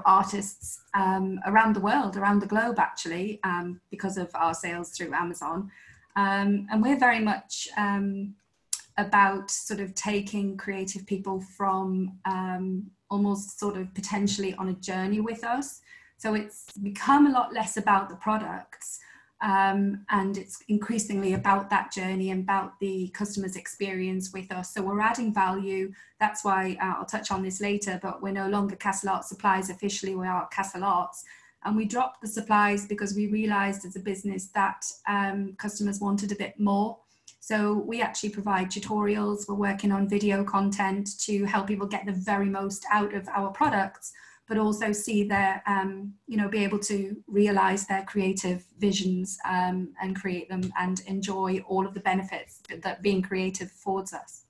artists around the world, around the globe actually, because of our sales through Amazon. And we're very much about sort of taking creative people from almost sort of potentially on a journey with us. So it's become a lot less about the products and it's increasingly about that journey and about the customer's experience with us. So we're adding value. That's why I'll touch on this later, but we're no longer Castle Arts Supplies officially, we are Castle Arts. And we dropped the supplies because we realized as a business that customers wanted a bit more. So we actually provide tutorials. We're working on video content to help people get the very most out of our products, but also see their, be able to realize their creative visions and create them and enjoy all of the benefits that being creative affords us.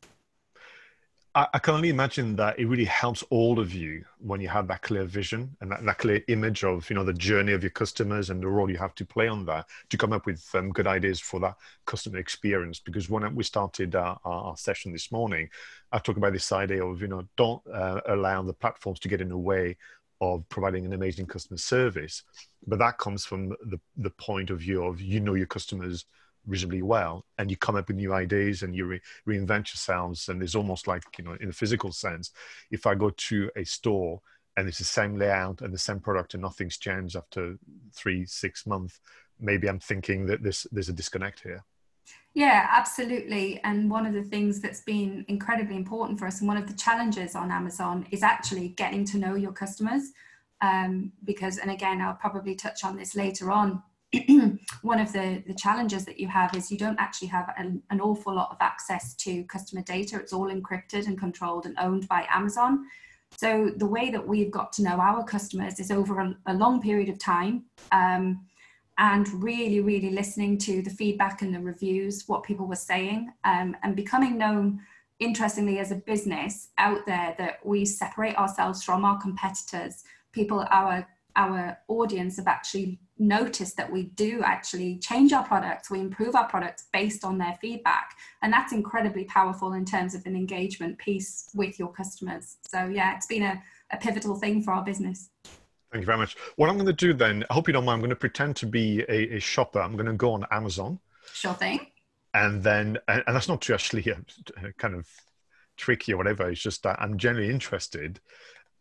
I can only imagine that it really helps all of you when you have that clear vision and that clear image of, the journey of your customers and the role you have to play on that to come up with good ideas for that customer experience. Because when we started our session this morning, I talked about this idea of, don't allow the platforms to get in the way of providing an amazing customer service. But that comes from the point of view of, your customers reasonably well, and you come up with new ideas and you reinvent yourselves. And it's almost like, in a physical sense, if I go to a store and it's the same layout and the same product and nothing's changed after 3-6 months, maybe I'm thinking that there's a disconnect here. Yeah, absolutely. And one of the things that's been incredibly important for us, and one of the challenges on Amazon, is actually getting to know your customers. Because, and again, I'll probably touch on this later on, one of the challenges that you have is you don't actually have an awful lot of access to customer data. It's all encrypted and controlled and owned by Amazon. So the way that we've got to know our customers is over a long period of time, and really, really listening to the feedback and the reviews, what people were saying, and becoming known, interestingly, as a business out there, that we separate ourselves from our competitors. People, our audience have actually noticed that we do actually change our products, we improve our products based on their feedback, and that's incredibly powerful in terms of an engagement piece with your customers. So yeah, it's been a pivotal thing for our business. Thank you very much. What I'm going to do then, I hope you don't mind, I'm going to pretend to be a shopper. I'm going to go on Amazon. Sure thing. And then, and that's not to actually kind of tricky or whatever, it's just that I'm generally interested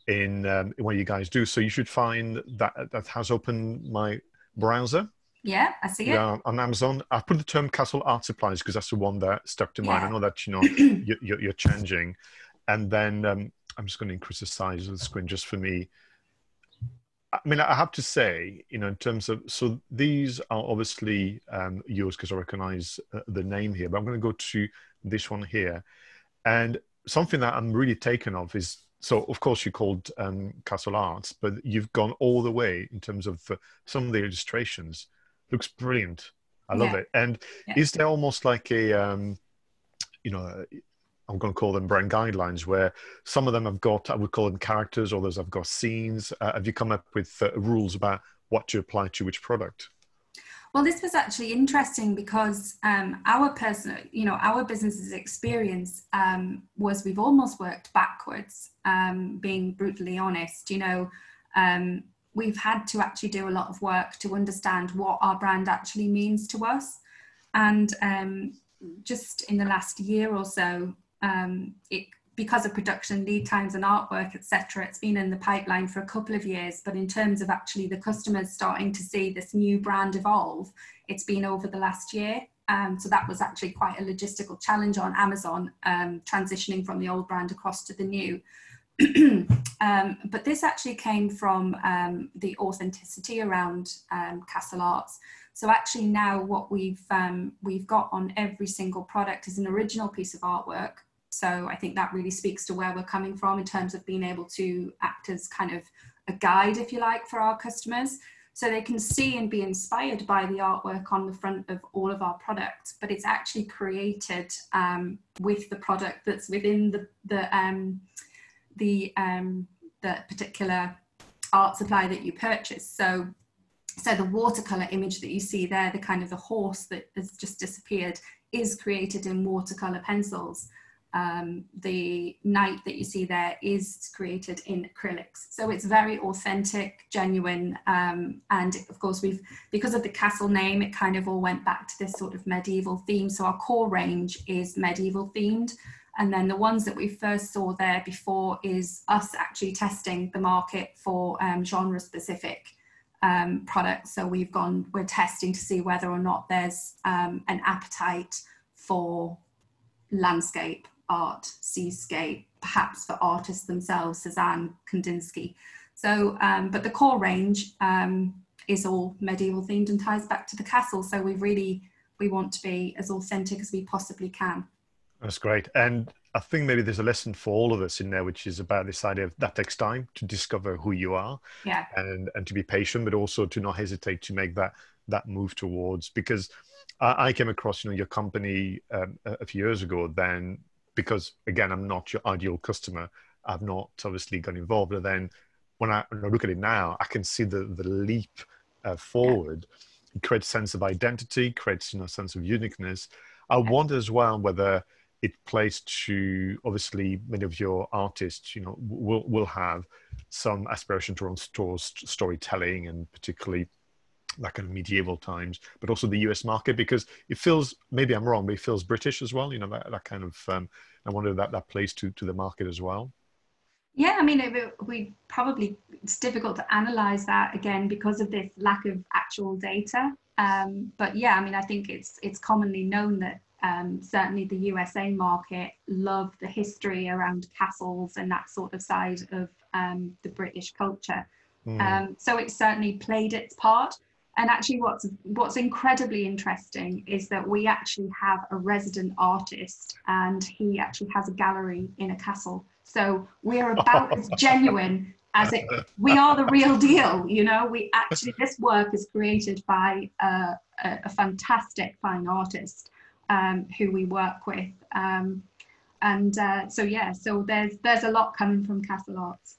in what you guys do. So you should find that has opened my browser. Yeah, I see it. Yeah, on Amazon. I put the term Castle Art Supplies because that's the one that stuck to mind. I Yeah. know that, you're changing. And then I'm just going to increase the size of the screen just for me. I mean, I have to say, in terms of, so these are obviously yours because I recognize the name here, but I'm going to go to this one here. And something that I'm really taken of is, so of course you called Castle Arts, but you've gone all the way in terms of some of the illustrations. Looks brilliant. I love it. And is there almost like a, I'm going to call them brand guidelines where some of them have got, I would call them characters, others have got scenes. Have you come up with rules about what to apply to which product? Well, this was actually interesting because our business's experience was we've almost worked backwards, being brutally honest. We've had to actually do a lot of work to understand what our brand actually means to us. And just in the last year or so, because of production lead times and artwork, etc., it's been in the pipeline for a couple of years. But in terms of actually the customers starting to see this new brand evolve, it's been over the last year. So that was actually quite a logistical challenge on Amazon, transitioning from the old brand across to the new. But this actually came from the authenticity around Castle Arts. So actually now what we've got on every single product is an original piece of artwork. So I think that really speaks to where we're coming from in terms of being able to act as kind of a guide, if you like, for our customers. So they can see and be inspired by the artwork on the front of all of our products, but it's actually created with the product that's within the particular art supply that you purchase. So the watercolor image that you see there, the kind of the horse that has just disappeared, is created in watercolor pencils. The knight that you see there is created in acrylics. So it's very authentic, genuine, and of course because of the castle name, it kind of all went back to this sort of medieval theme. So our core range is medieval themed. And then the ones that we first saw there before is us actually testing the market for genre specific products. So we're testing to see whether or not there's an appetite for landscape art, seascape, perhaps for artists themselves, Cezanne, Kandinsky. So, but the core range is all medieval themed and ties back to the castle. So we want to be as authentic as we possibly can. That's great. And I think maybe there's a lesson for all of us in there, which is about this idea of that takes time to discover who you are, and to be patient, but also to not hesitate to make that move towards, because I came across, your company a few years ago then, because again, I'm not your ideal customer. I've not obviously got involved. But then when I look at it now, I can see the leap forward. It creates a sense of identity, creates, a sense of uniqueness. I wonder as well whether it plays to, obviously, many of your artists, will have some aspiration to run storytelling, and particularly that kind of medieval times, but also the US market, because it feels, maybe I'm wrong, but it feels British as well, that kind of, I wonder if that plays to the market as well. Yeah, I mean, it's difficult to analyze that again because of this lack of actual data. But yeah, I mean, I think it's commonly known that certainly the USA market love the history around castles and that sort of side of the British culture. So it certainly played its part. And actually what's incredibly interesting is that we actually have a resident artist, and he actually has a gallery in a castle. So we're about as genuine as we are the real deal. This work is created by a fantastic fine artist who we work with. So there's a lot coming from Castle Arts.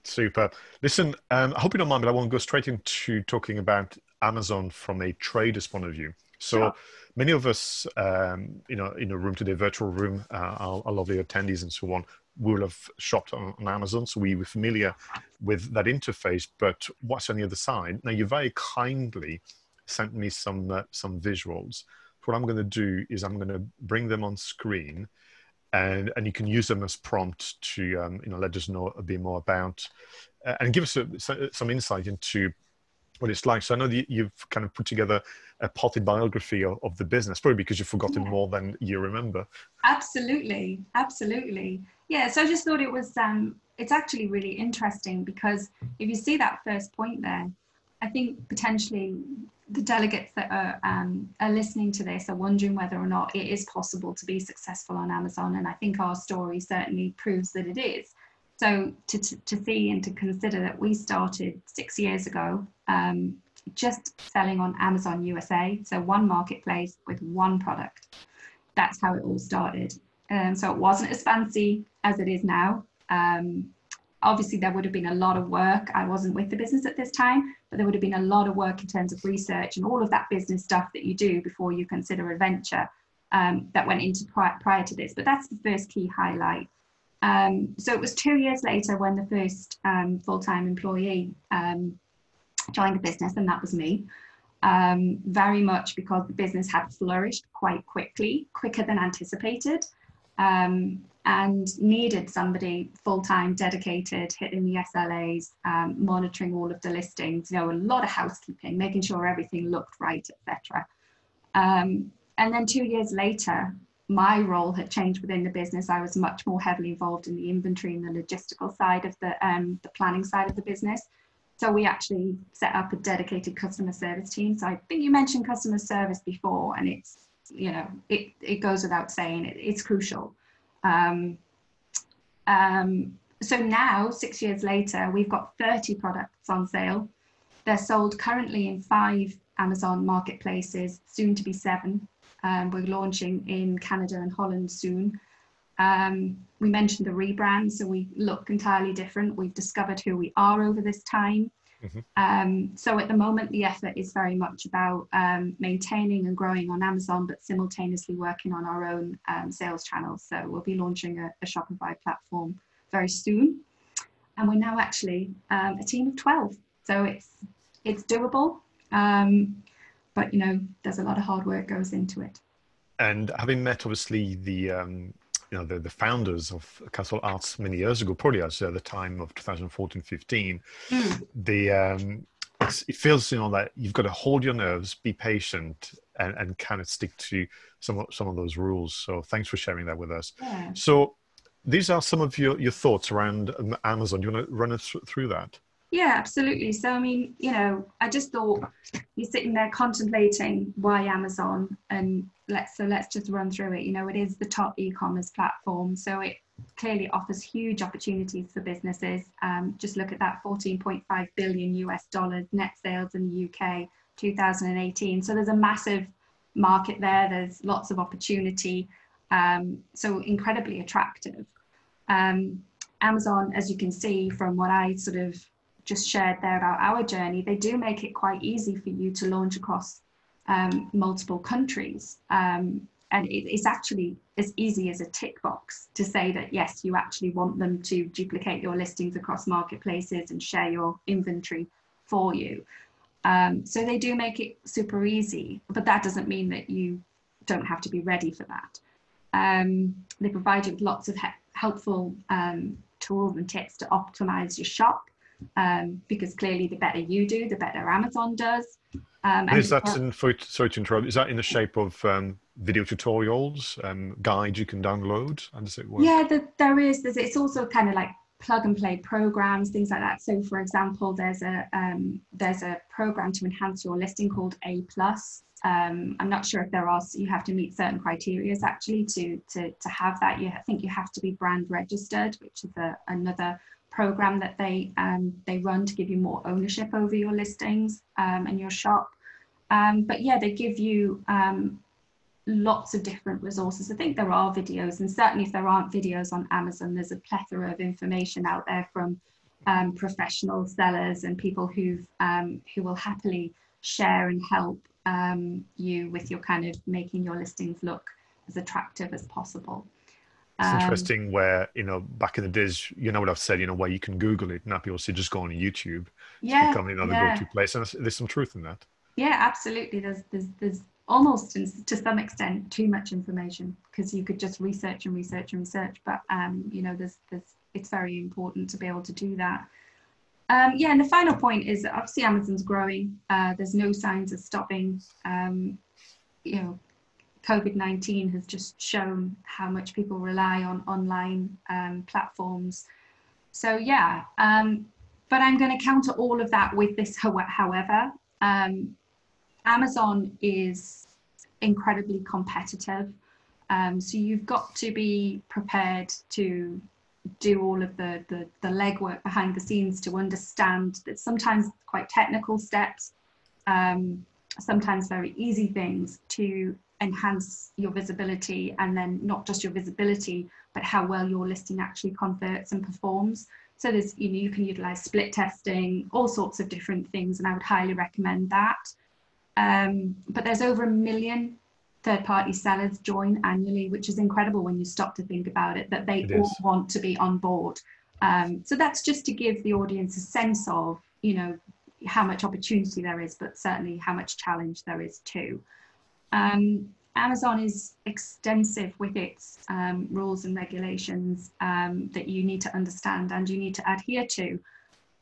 Super. Listen, I hope you don't mind, but I want to go straight into talking about Amazon from a trader's point of view. So many of us, in a room today, virtual room, our lovely attendees and so on, will have shopped on Amazon. So we were familiar with that interface, but what's on the other side? Now, you very kindly sent me some visuals. What I'm going to do is I'm going to bring them on screen, and you can use them as prompt to let us know a bit more about and give us some insight into what it's like. So I know that you've kind of put together a potted biography of the business, probably because you've forgotten more than you remember. Absolutely, absolutely. Yeah, so I just thought it was, it's actually really interesting, because if you see that first point there, I think potentially the delegates that are listening to this are wondering whether or not it is possible to be successful on Amazon. And I think our story certainly proves that it is. So to see and to consider that we started 6 years ago, just selling on Amazon USA, so one marketplace with one product. That's how it all started. So it wasn't as fancy as it is now. Obviously, there would have been a lot of work. I wasn't with the business at this time, but there would have been a lot of work in terms of research and all of that business stuff that you do before you consider a venture that went into prior to this. But that's the first key highlight. So it was 2 years later when the first full-time employee joined the business, and that was me. Very much because the business had flourished quite quickly, quicker than anticipated, and needed somebody full-time, dedicated, hitting the SLAs, monitoring all of the listings, a lot of housekeeping, making sure everything looked right, etc. And then 2 years later, my role had changed within the business. I was much more heavily involved in the inventory and the logistical side of the planning side of the business. So we actually set up a dedicated customer service team. So I think you mentioned customer service before, and it's, it goes without saying, it's crucial. So now, 6 years later, we've got 30 products on sale. They're sold currently in 5 Amazon marketplaces, soon to be 7. We're launching in Canada and Holland soon. We mentioned the rebrand, so we look entirely different. We've discovered who we are over this time. So at the moment, the effort is very much about maintaining and growing on Amazon, but simultaneously working on our own sales channels. So we'll be launching a Shopify platform very soon. And we're now actually a team of 12. So it's doable. But, there's a lot of hard work goes into it. And having met, obviously, the founders of Castle Arts many years ago, probably at the time of 2014-15, it feels, that you've got to hold your nerves, be patient, and kind of stick to some of those rules. So thanks for sharing that with us. Yeah. So these are some of your thoughts around Amazon. Do you want to run us through that? Yeah, absolutely. So, I mean, I just thought you're sitting there contemplating why Amazon, and let's just run through it. It is the top e-commerce platform, so it clearly offers huge opportunities for businesses. Just look at that, $14.5 billion US net sales in the UK, 2018. So there's a massive market there. There's lots of opportunity. So incredibly attractive. Amazon, as you can see from what I sort of just shared there about our journey, they do make it quite easy for you to launch across multiple countries. And it's actually as easy as a tick box to say that, yes, you actually want them to duplicate your listings across marketplaces and share your inventory for you. So they do make it super easy, but that doesn't mean that you don't have to be ready for that. They provide you with lots of helpful tools and tips to optimize your shop. Because clearly the better you do, the better Amazon does. And is that, sorry to interrupt, is that in the shape of video tutorials, guides you can download? How does it work? Yeah, there is. It's also kind of like plug and play programs, things like that. So for example, there's a program to enhance your listing called A+. I'm not sure if you have to meet certain criteria actually to have that. I think you have to be brand registered, which is another program that they run to give you more ownership over your listings and your shop. But yeah, they give you lots of different resources. I think there are videos, and certainly if there aren't videos on Amazon, there's a plethora of information out there from professional sellers and people who will happily share and help you with your kind of making your listings look as attractive as possible. It's interesting where, back in the days, what I've said, where you can Google it. Now people say just go on YouTube. Yeah, it's becoming another go-to place. And there's some truth in that. Yeah, absolutely. There's almost, to some extent, too much information, because you could just research and research and research. But, it's very important to be able to do that. Yeah, and the final point is that obviously Amazon's growing. There's no signs of stopping. You know, COVID-19 has just shown how much people rely on online platforms. So yeah, but I'm going to counter all of that with this, however. Amazon is incredibly competitive. So you've got to be prepared to do all of the legwork behind the scenes to understand that sometimes quite technical steps, sometimes very easy things to enhance your visibility, and then not just your visibility, but how well your listing actually converts and performs. So there's, you know, you can utilize split testing, all sorts of different things, and I would highly recommend that. But there's over 1 million third-party sellers join annually, which is incredible when you stop to think about it, that they all want to be on board. So that's just to give the audience a sense of, you know, how much opportunity there is, but certainly how much challenge there is too. Amazon is extensive with its rules and regulations that you need to understand and you need to adhere to.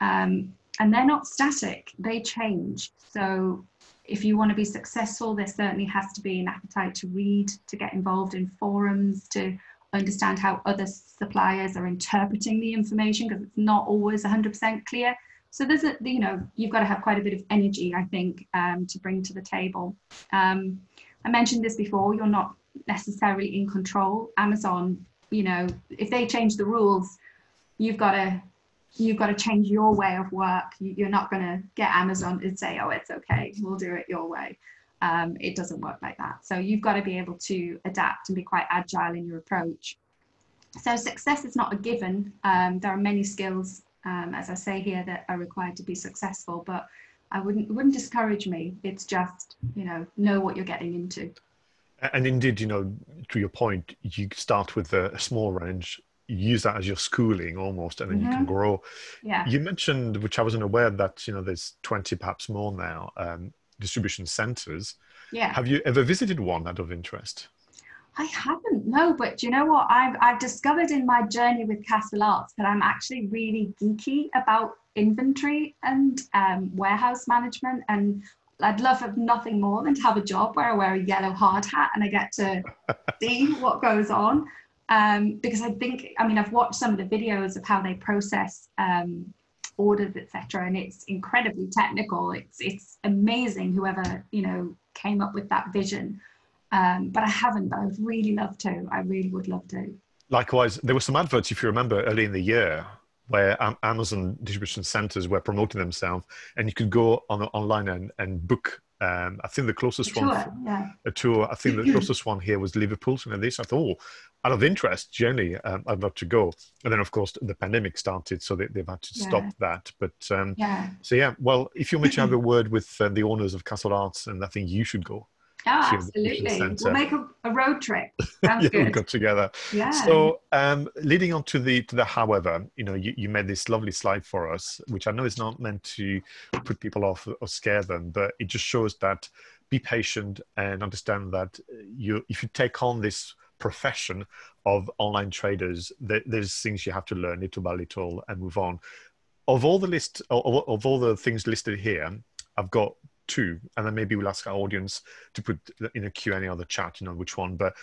And they're not static, they change. So if you want to be successful, there certainly has to be an appetite to read, to get involved in forums, to understand how other suppliers are interpreting the information, because it's not always 100% clear. So there's a, you know, you've got to have quite a bit of energy, I think, to bring to the table. I mentioned this before, you're not necessarily in control. Amazon, you know, if they change the rules, you've got to change your way of work. You're not going to get Amazon and say, oh, it's okay, we'll do it your way. It doesn't work like that. So you've got to be able to adapt and be quite agile in your approach. So success is not a given. There are many skills, as I say here, that are required to be successful, but it wouldn't discourage me. It's just, you know what you're getting into. And indeed, you know, to your point, you start with a small range, use that as your schooling almost, and then you can grow. Yeah. You mentioned, which I wasn't aware, that, you know, there's 20, perhaps more now, distribution centers. Yeah. Have you ever visited one out of interest? I haven't, no, but you know what? I've discovered in my journey with Castle Arts that I'm actually really geeky about inventory and warehouse management, and I'd love nothing more than to have a job where I wear a yellow hard hat and I get to see what goes on. Because I think, I mean, I've watched some of the videos of how they process orders, etc., and it's incredibly technical. It's amazing whoever, you know, came up with that vision. But I haven't, but I'd really love to. I really would love to. Likewise, there were some adverts, if you remember, early in the year where Amazon distribution centers were promoting themselves, and you could go online and book. I think the closest one, a tour. I think the closest one here was Liverpool. So this, I thought, out of interest, generally, I'd love to go. And then, of course, the pandemic started, so they've had to stop that. But so yeah, well, if you want me to have a word with the owners of Castle Arts, and I think you should go. Oh, absolutely. We'll make a road trip. Sounds good. We'll go together. Yeah. So leading on to the however, you know, you made this lovely slide for us, which I know is not meant to put people off or scare them, but it just shows that be patient and understand that if you take on this profession of online traders, there's things you have to learn little by little and move on. Of all the things listed here, I've got two, and then maybe we'll ask our audience to put in a Q&A or the chat, you know, which one, but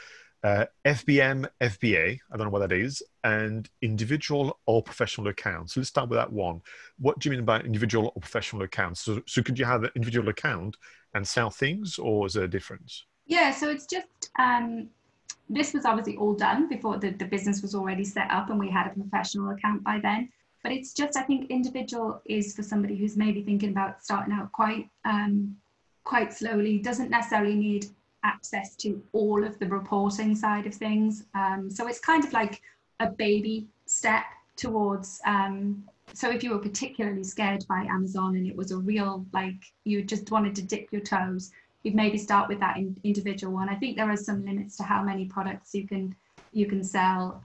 FBM, FBA, I don't know what that is, and individual or professional accounts. So let's start with that one. What do you mean by individual or professional accounts? So could you have an individual account and sell things, or is there a difference? Yeah, so it's just, this was obviously all done before the business was already set up and we had a professional account by then. But it's just, I think individual is for somebody who's maybe thinking about starting out quite slowly, doesn't necessarily need access to all of the reporting side of things. So it's kind of like a baby step towards, so if you were particularly scared by Amazon and it was a real, like you just wanted to dip your toes, you'd maybe start with that individual one. I think there are some limits to how many products you can sell.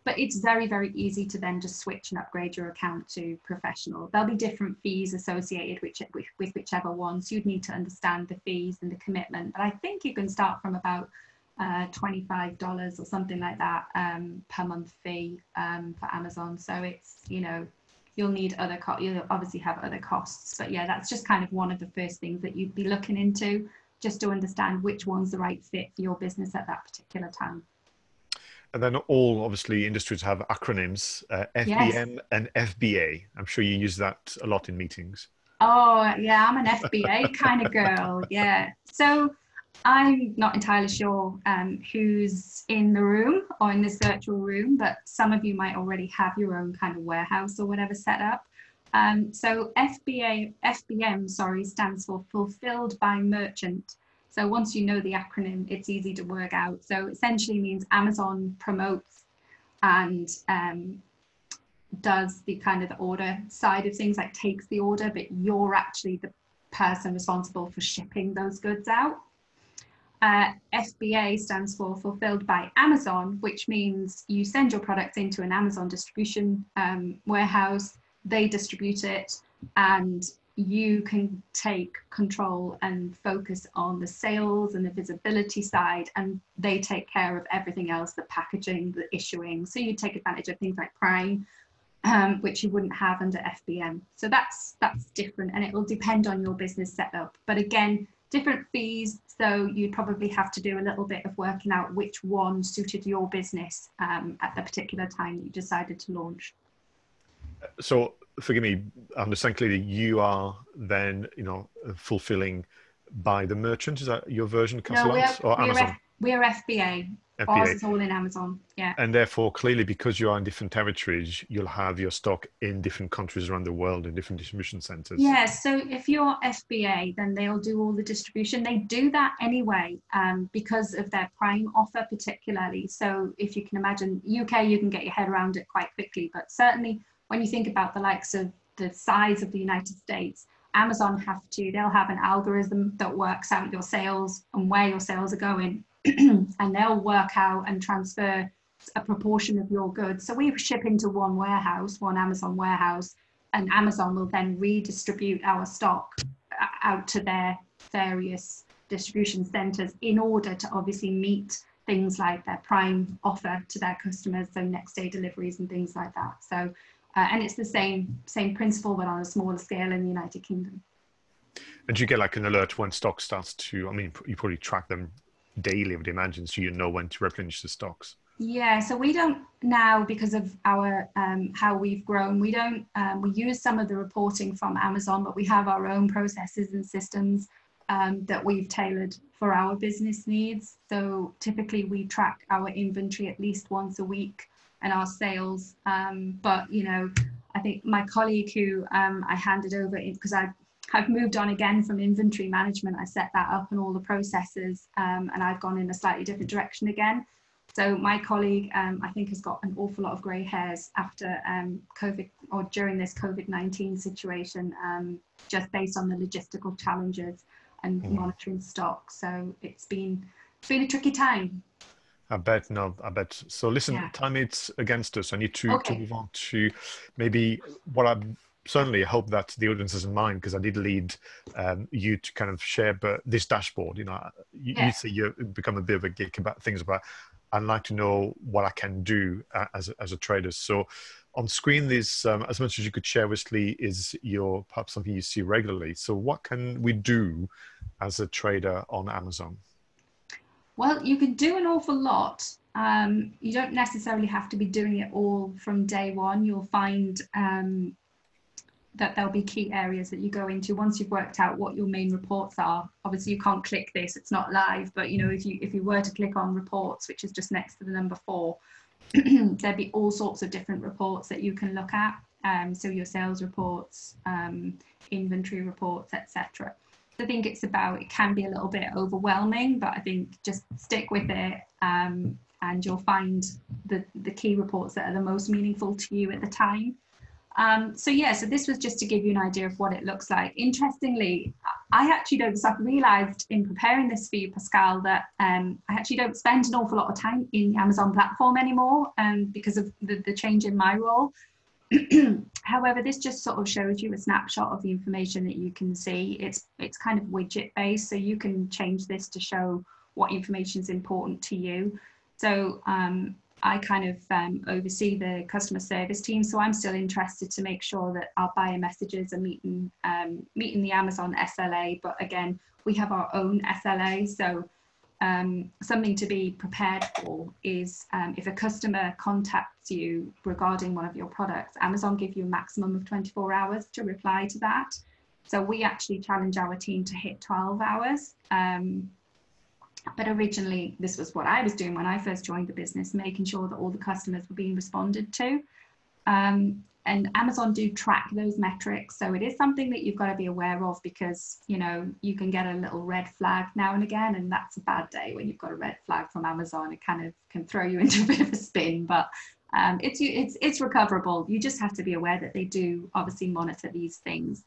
But it's very, very easy to then just switch and upgrade your account to professional. There'll be different fees associated with whichever one. So you'd need to understand the fees and the commitment. But I think you can start from about $25 or something like that per month fee for Amazon. So it's, you know, you'll need you'll obviously have other costs. But yeah, that's just kind of one of the first things that you'd be looking into, just to understand which one's the right fit for your business at that particular time. And then all, obviously, industries have acronyms, FBM and FBA. I'm sure you use that a lot in meetings. Oh, yeah, I'm an FBA kind of girl, yeah. So I'm not entirely sure who's in the room or in this virtual room, but some of you might already have your own kind of warehouse or whatever set up. So FBM, stands for Fulfilled by Merchant. So once you know the acronym, it's easy to work out. So essentially means Amazon promotes and does the kind of the order side of things, like takes the order, but you're actually the person responsible for shipping those goods out. FBA stands for Fulfilled by Amazon, which means you send your products into an Amazon distribution warehouse, they distribute it, and you can take control and focus on the sales and the visibility side, and they take care of everything else, the packaging, the issuing. So you take advantage of things like Prime, which you wouldn't have under FBM. So that's different, and it will depend on your business setup. But again, different fees, so you'd probably have to do a little bit of working out which one suited your business at the particular time that you decided to launch. So forgive me, I understand clearly you are then, fulfilling by the merchant. Is that your version, Castellans, or Amazon? We're FBA. Ours is all in Amazon, yeah. And therefore, clearly, because you are in different territories, you'll have your stock in different countries around the world, in different distribution centers. Yeah, so if you're FBA, then they'll do all the distribution. They do that anyway because of their Prime offer particularly. So if you can imagine, UK, you can get your head around it quite quickly. But certainly when you think about the likes of the size of the United States, Amazon they'll have an algorithm that works out your sales and where your sales are going. And they'll work out and transfer a proportion of your goods. So we ship into one Amazon warehouse, and Amazon will then redistribute our stock out to their various distribution centers in order to obviously meet things like their Prime offer to their customers, so next day deliveries and things like that. So and it's the same principle, but on a smaller scale in the United Kingdom. And do you get like an alert when stock starts to, you probably track them daily, I would imagine, so you know when to replenish the stocks? Yeah, so we don't now, because of our how we've grown, we use some of the reporting from Amazon, but we have our own processes and systems that we've tailored for our business needs. So typically we track our inventory at least once a week and our sales. But I think my colleague who I handed over, because I've moved on again from inventory management. I set that up and all the processes, and I've gone in a slightly different direction again. So my colleague, I think, has got an awful lot of grey hairs after COVID, or during this COVID-19 situation, just based on the logistical challenges and monitoring stock. So it's been a tricky time. I bet. So listen, yeah. Time is against us. I need to move on to maybe what I'm. Certainly, I hope that the audience doesn't mind, because I did lead you to kind of share this dashboard. You say you become a bit of a geek about things, but I'd like to know what I can do as a trader. So on screen, there's as much as you could share with me is perhaps something you see regularly. So what can we do as a trader on Amazon? Well, you could do an awful lot. You don't necessarily have to be doing it all from day one. You'll find that there'll be key areas that you go into once you've worked out what your main reports are. Obviously, you can't click this; it's not live. But if you were to click on reports, which is just next to the number 4, there'd be all sorts of different reports that you can look at. So your sales reports, inventory reports, etc. I think it can be a little bit overwhelming, but I think just stick with it, and you'll find the key reports that are the most meaningful to you at the time. So this was just to give you an idea of what it looks like. Interestingly, I realized in preparing this for you, Pascal, that I actually don't spend an awful lot of time in the Amazon platform anymore, because of the change in my role. However, this just sort of shows you a snapshot of the information that you can see. It's kind of widget based, so you can change this to show what information is important to you. So I kind of oversee the customer service team, so I'm still interested to make sure that our buyer messages are meeting the Amazon SLA. But again, we have our own SLA, so something to be prepared for is if a customer contacts you regarding one of your products, Amazon give you a maximum of 24 hours to reply to that. So we actually challenge our team to hit 12 hours. But originally, this was what I was doing when I first joined the business, making sure that all the customers were being responded to. And Amazon do track those metrics. So it is something that you've got to be aware of, because, you know, you can get a little red flag now and again, and that's a bad day when you've got a red flag from Amazon. It kind of can throw you into a bit of a spin, but it's recoverable. You just have to be aware that they do obviously monitor these things.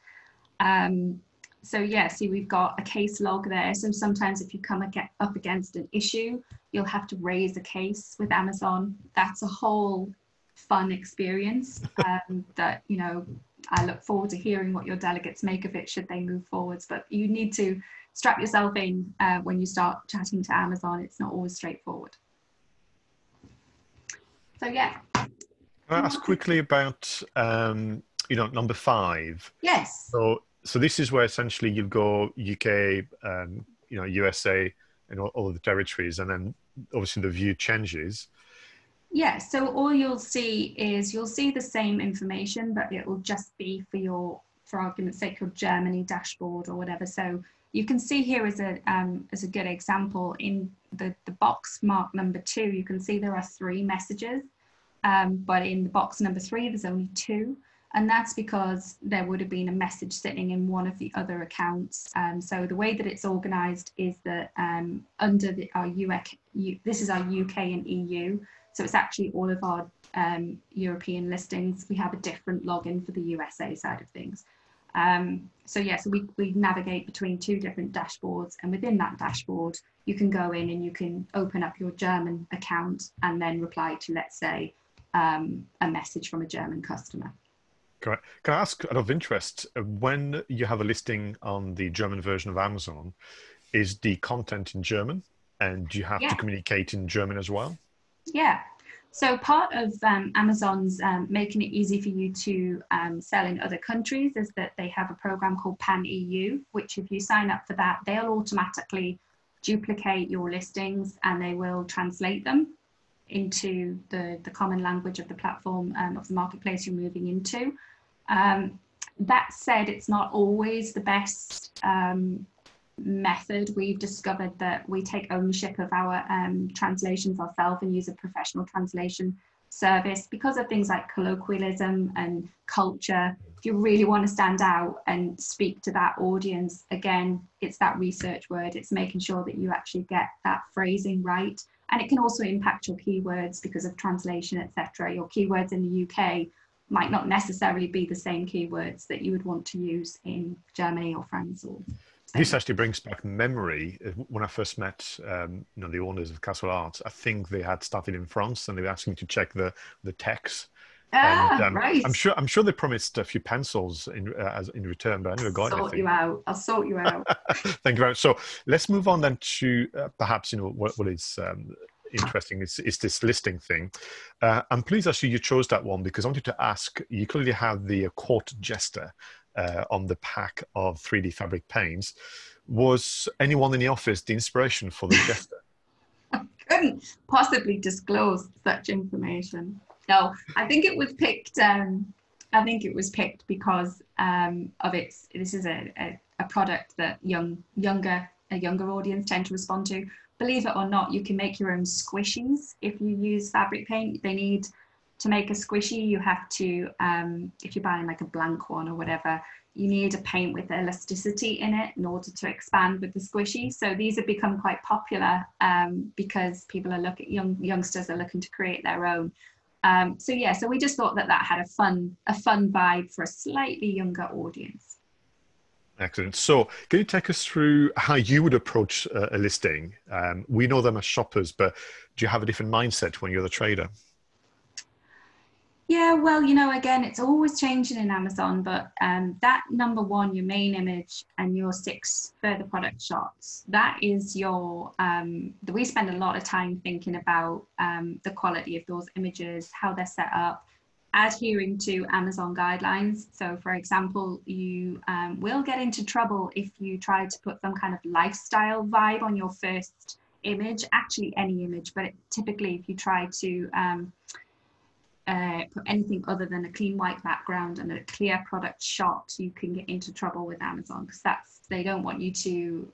So yeah, see, we've got a case log there. So sometimes if you come up against an issue, you'll have to raise a case with Amazon. That's a whole fun experience that, you know, I look forward to hearing what your delegates make of it should they move forwards. But you need to strap yourself in when you start chatting to Amazon. It's not always straightforward. So yeah. Can I ask quickly about, you know, number 5? Yes. So this is where essentially you go UK, you know, USA, and all of the territories, and then obviously the view changes. Yeah, so all you'll see is the same information, but it will just be for argument's sake, your Germany dashboard or whatever. So you can see here as a good example in the box mark number 2, you can see there are 3 messages, but in the box number 3, there's only 2. And that's because there would have been a message sitting in one of the other accounts. So the way that it's organized is that under our this is our UK and EU. So it's actually all of our European listings. We have a different login for the USA side of things. So yeah, so we navigate between 2 different dashboards, and within that dashboard, you can go in and you can open up your German account and then reply to, let's say, a message from a German customer. Can I ask, out of interest, when you have a listing on the German version of Amazon, is the content in German, and do you have to communicate in German as well? Yeah. So part of Amazon's making it easy for you to sell in other countries is that they have a program called Pan EU, which if you sign up for that, they'll automatically duplicate your listings and they will translate them into the common language of the platform of the marketplace you're moving into. That said, it's not always the best method. We've discovered that we take ownership of our translations ourselves and use a professional translation service because of things like colloquialism and culture. If you really want to stand out and speak to that audience, again, it's that research word. It's making sure that you actually get that phrasing right. And it can also impact your keywords because of translation, etc. Your keywords in the UK might not necessarily be the same keywords that you would want to use in Germany or France or Spain. This actually brings back memory. When I first met you know, the owners of Castle Arts, I think they had started in France and they were asking me to check the text. Right. I'm sure they promised a few pencils in return, but I never got anything. I'll sort you out. Thank you very much. So let's move on then to perhaps, you know, what is interesting is this listing thing. I'm pleased actually you chose that one, because I wanted to ask, you clearly have the court jester on the pack of 3D fabric paints. Was anyone in the office the inspiration for the jester? I couldn't possibly disclose such information. No, I think it was picked. I think it was picked because of this is a product that a younger audience tend to respond to. Believe it or not, you can make your own squishies if you use fabric paint. They need to make a squishy. You have to, if you're buying like a blank one or whatever, you need a paint with elasticity in it in order to expand with the squishy. So these have become quite popular because people are youngsters are looking to create their own. So yeah, so we just thought that had a fun vibe for a slightly younger audience. Excellent. So can you take us through how you would approach a listing? We know them as shoppers, but do you have a different mindset when you're the trader? Yeah, well, again, it's always changing in Amazon, but that number one, your main image, and your 6 further product shots, that is we spend a lot of time thinking about the quality of those images, how they're set up, adhering to Amazon guidelines. So, for example, you will get into trouble if you try to put some kind of lifestyle vibe on your first image, actually any image, but typically if you try to put anything other than a clean white background and a clear product shot, you can get into trouble with Amazon, because they don't want you to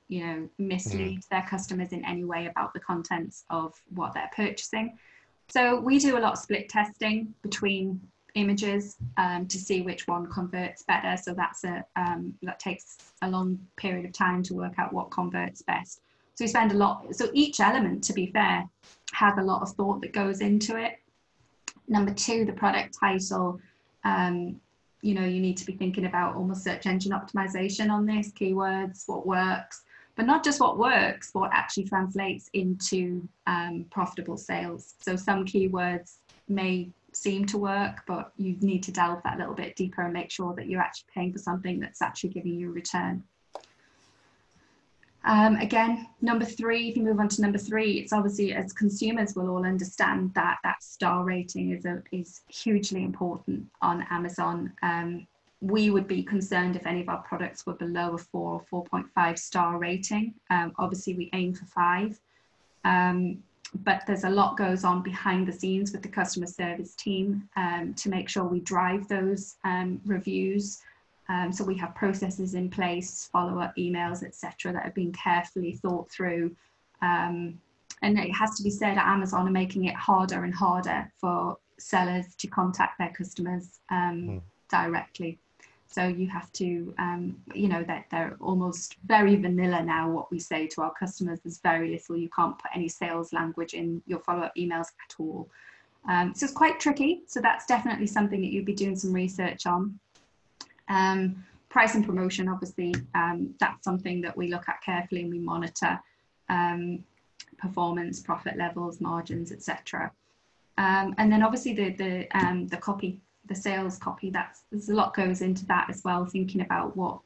mislead their customers in any way about the contents of what they're purchasing. So we do a lot of split testing between images to see which one converts better. So that takes a long period of time to work out what converts best. So we spend a lot. So each element, to be fair, has a lot of thought that goes into it. Number 2, the product title. You need to be thinking about almost search engine optimization on this, keywords, what works, but not just what works, but what actually translates into profitable sales. So some keywords may seem to work, but you need to delve that little bit deeper and make sure that you're actually paying for something that's actually giving you a return. Again, number 3, if you move on to number 3, it's obviously, as consumers will all understand, that star rating is hugely important on Amazon. We would be concerned if any of our products were below a 4 or 4.5 star rating. Obviously, we aim for 5. But there's a lot goes on behind the scenes with the customer service team to make sure we drive those reviews. So we have processes in place, follow-up emails, etc., that have been carefully thought through. And it has to be said, at Amazon are making it harder and harder for sellers to contact their customers directly. So you have to, that they're almost very vanilla now, what we say to our customers. There's very little, you can't put any sales language in your follow-up emails at all. So it's quite tricky. So that's definitely something that you'd be doing some research on. Price and promotion, obviously, that's something that we look at carefully and we monitor. Performance, profit levels, margins, etc. And then obviously the copy, the sales copy, there's a lot goes into that as well, thinking about what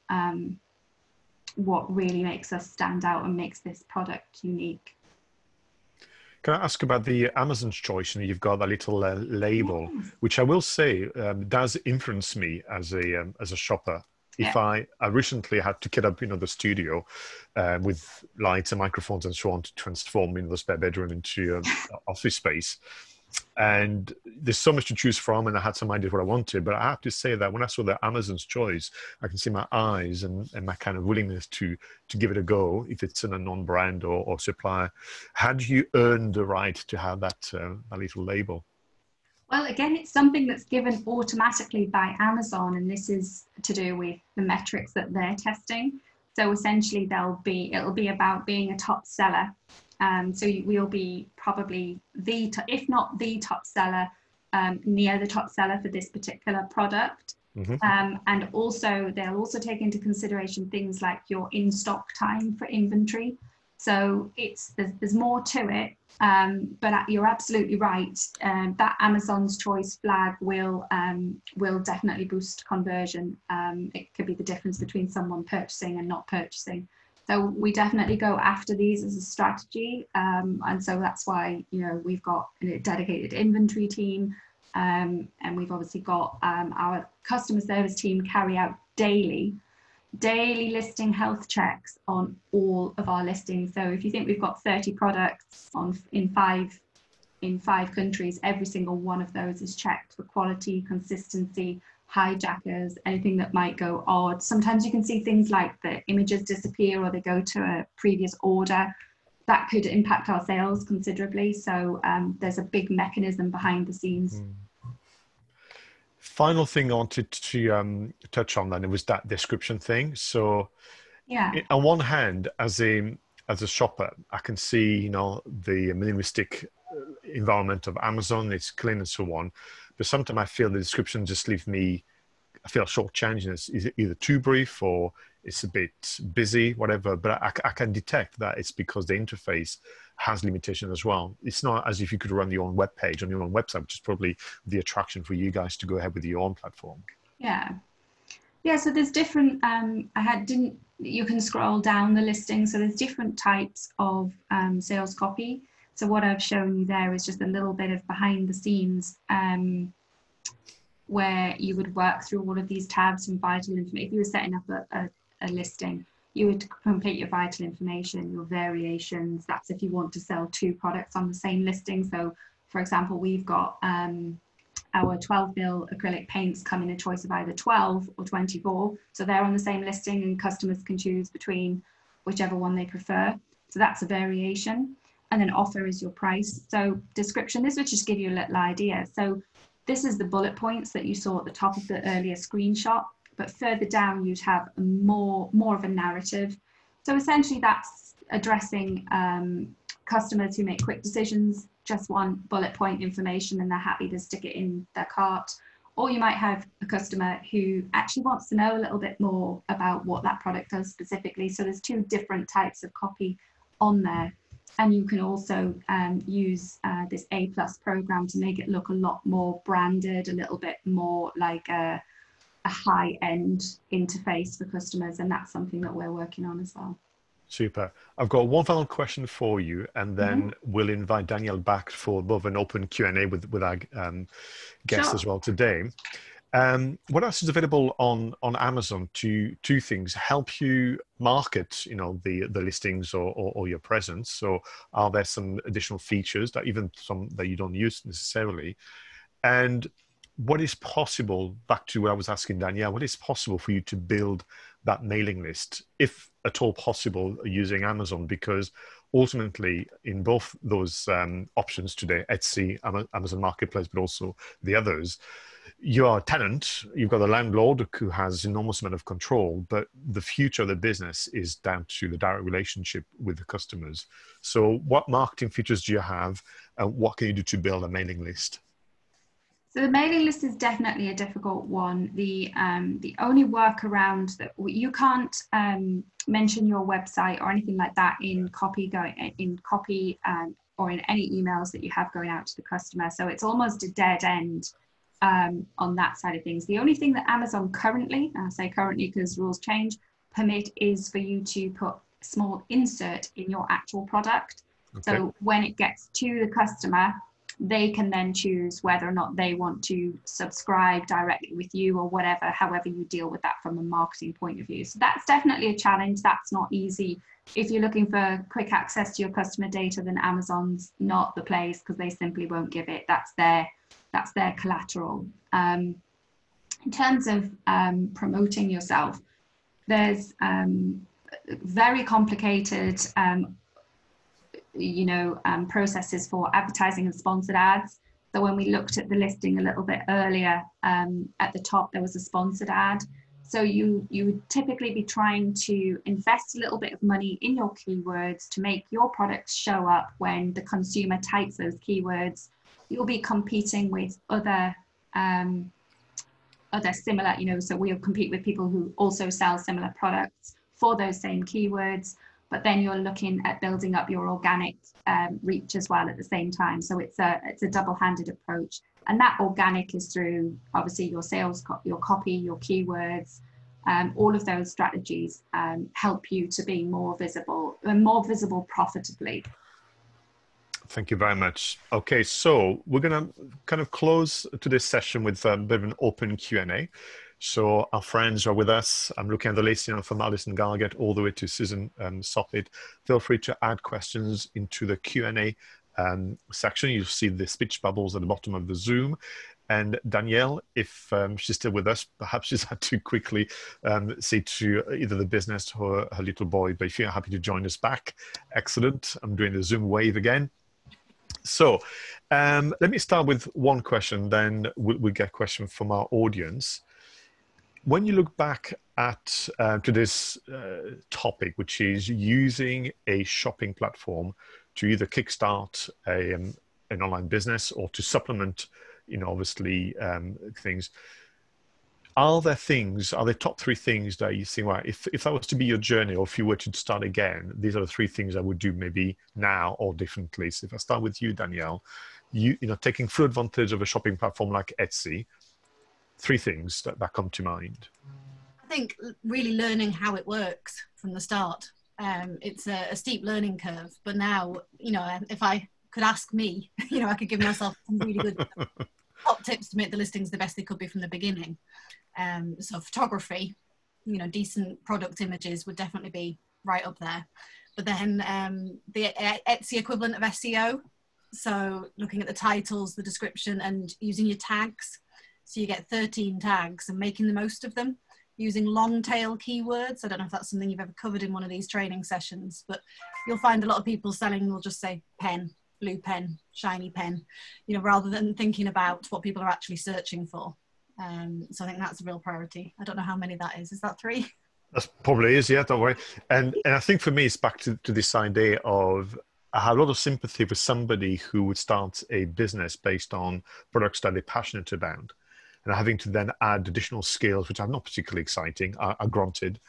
really makes us stand out and makes this product unique. Can I ask about the Amazon's choice? You've got that little label, which I will say does influence me as a shopper. If I recently had to get up, the studio with lights and microphones and so on to transform the spare bedroom into office space. And there's so much to choose from, and I had some ideas what I wanted, but I have to say that when I saw the Amazon's choice, I can see my eyes and my kind of willingness to give it a go if it's in a non-brand or supplier. How do you earn the right to have that little label? Well, again, it's something that's given automatically by Amazon, and this is to do with the metrics that they're testing. So essentially, it'll be about being a top seller. So we'll be probably if not the top seller, near the top seller for this particular product. And also, they'll also take into consideration things like your in-stock time for inventory. So there's more to it, but you're absolutely right. That Amazon's choice flag will definitely boost conversion. It could be the difference between someone purchasing and not purchasing. So we definitely go after these as a strategy, and so that's why we've got a dedicated inventory team, and we've obviously got our customer service team carry out daily listing health checks on all of our listings. So if you think we've got 30 products in five countries, every single one of those is checked for quality, consistency, hijackers, anything that might go odd. Sometimes you can see things like the images disappear or they go to a previous order. That could impact our sales considerably. So there's a big mechanism behind the scenes. Final thing I wanted to touch on then, it was that description thing. So on one hand, as a shopper, I can see the minimalistic environment of Amazon, it's clean and so on. But sometimes I feel the description just leaves me, I feel shortchanged. It's either too brief or it's a bit busy, whatever, but I can detect that it's because the interface has limitations as well. It's not as if you could run your own web page on your own website, which is probably the attraction for you guys to go ahead with your own platform. Yeah. Yeah, so there's different, you can scroll down the listing. So there's different types of sales copy. So what I've shown you there is just a little bit of behind the scenes where you would work through all of these tabs and vital information. If you were setting up a listing, you would complete your vital information, your variations. That's if you want to sell 2 products on the same listing. So for example, we've got our 12 mil acrylic paints come in a choice of either 12 or 24. So they're on the same listing and customers can choose between whichever one they prefer. So that's a variation. And then offer is your price. So description, this would just give you a little idea. So this is the bullet points that you saw at the top of the earlier screenshot, but further down you'd have a more of a narrative. So essentially that's addressing customers who make quick decisions, just want bullet point information and they're happy to stick it in their cart. Or you might have a customer who actually wants to know a little bit more about what that product does specifically. So there's 2 different types of copy on there. And you can also use this A+ program to make it look a lot more branded, a little bit more like a high-end interface for customers. And that's something that we're working on as well. Super. I've got one final question for you, and then we'll invite Danielle back for more of an open Q&A with our guests as well today. What else is available on Amazon to 2 things? Help you market, the listings or your presence. So are there some additional features that even some that you don't use necessarily? And what is possible, back to what I was asking Danielle, what is possible for you to build that mailing list, if at all possible, using Amazon? Because ultimately, in both those options today, Etsy, Amazon Marketplace, but also the others, you are a tenant, you've got a landlord who has enormous amount of control, but the future of the business is down to the direct relationship with the customers. So what marketing features do you have, and what can you do to build a mailing list? So the mailing list is definitely a difficult one. The only workaround that you can't mention your website or anything like that in copy or in any emails that you have going out to the customer. So it's almost a dead end on that side of things. The only thing that Amazon currently, I say currently because rules change, permit is for you to put a small insert in your actual product. Okay. So when it gets to the customer, they can then choose whether or not they want to subscribe directly with you or whatever, however you deal with that from a marketing point of view. So that's definitely a challenge. That's not easy. If you're looking for quick access to your customer data, then Amazon's not the place because they simply won't give it. That's their collateral. In terms of promoting yourself, there's very complicated processes for advertising and sponsored ads. So when we looked at the listing a little bit earlier, at the top there was a sponsored ad. So you would typically be trying to invest a little bit of money in your keywords to make your products show up when the consumer types those keywords. You'll be competing with other similar, so we'll compete with people who also sell similar products for those same keywords. But then you're looking at building up your organic reach as well at the same time. So it's a double-handed approach. And that organic is through, obviously, your sales, your copy, your keywords. All of those strategies help you to be more visible profitably. Thank you very much. Okay, so we're going to kind of close to this session with a bit of an open Q&A. So our friends are with us. I'm looking at the list, from Alison Gargett all the way to Susan Soffit. Feel free to add questions into the Q&A section. You'll see the speech bubbles at the bottom of the Zoom. And Danielle, if she's still with us, perhaps she's had to quickly say to either the business or her little boy, but if you're happy to join us back, excellent. I'm doing the Zoom wave again. So let me start with one question, then we'll get a question from our audience. When you look back at to this topic, which is using a shopping platform to either kickstart an online business or to supplement, obviously things, are there top three things that you think, right, if that was to be your journey, or if you were to start again, these are the three things I would do maybe now or differently? So if I start with you, Danielle, you know, taking full advantage of a shopping platform like Etsy, three things that come to mind. I think really learning how it works from the start. It's a steep learning curve, but now, you know, if I could ask me, you know, I could give myself some really good top tips to make the listings the best they could be from the beginning. So photography, you know, decent product images would definitely be right up there. But then the Etsy equivalent of SEO. So looking at the titles, the description, and using your tags. So you get 13 tags and making the most of them, using long tail keywords. I don't know if that's something you've ever covered in one of these training sessions, but you'll find a lot of people selling will just say pen, blue pen, shiny pen, you know, rather than thinking about what people are actually searching for. So I think that's a real priority. I don't know how many that is. Is that 3? That probably is, yeah, don't worry. And I think for me, it's back to this idea of, I have a lot of sympathy for somebody who would start a business based on products that they're passionate about, and having to then add additional skills, which are not particularly exciting, are granted.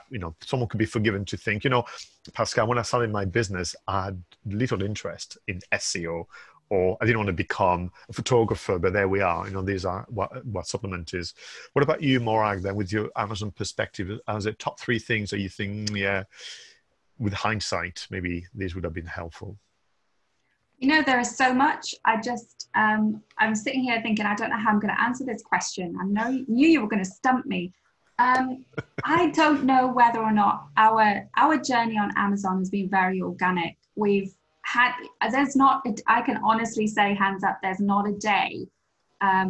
You know, someone could be forgiven to think, you know, Pascal, when I started my business, I had little interest in SEO, or I didn't want to become a photographer, but there we are. You know, these are what supplement is. What about you, Morag, then, with your Amazon perspective? Are there top 3 things that you think, yeah, with hindsight, maybe these would have been helpful? You know, there is so much. I just, I'm sitting here thinking, I don't know how I'm going to answer this question. I knew you were going to stump me. I don't know whether or not our journey on Amazon has been very organic. We've had, I can honestly say, hands up, there's not a day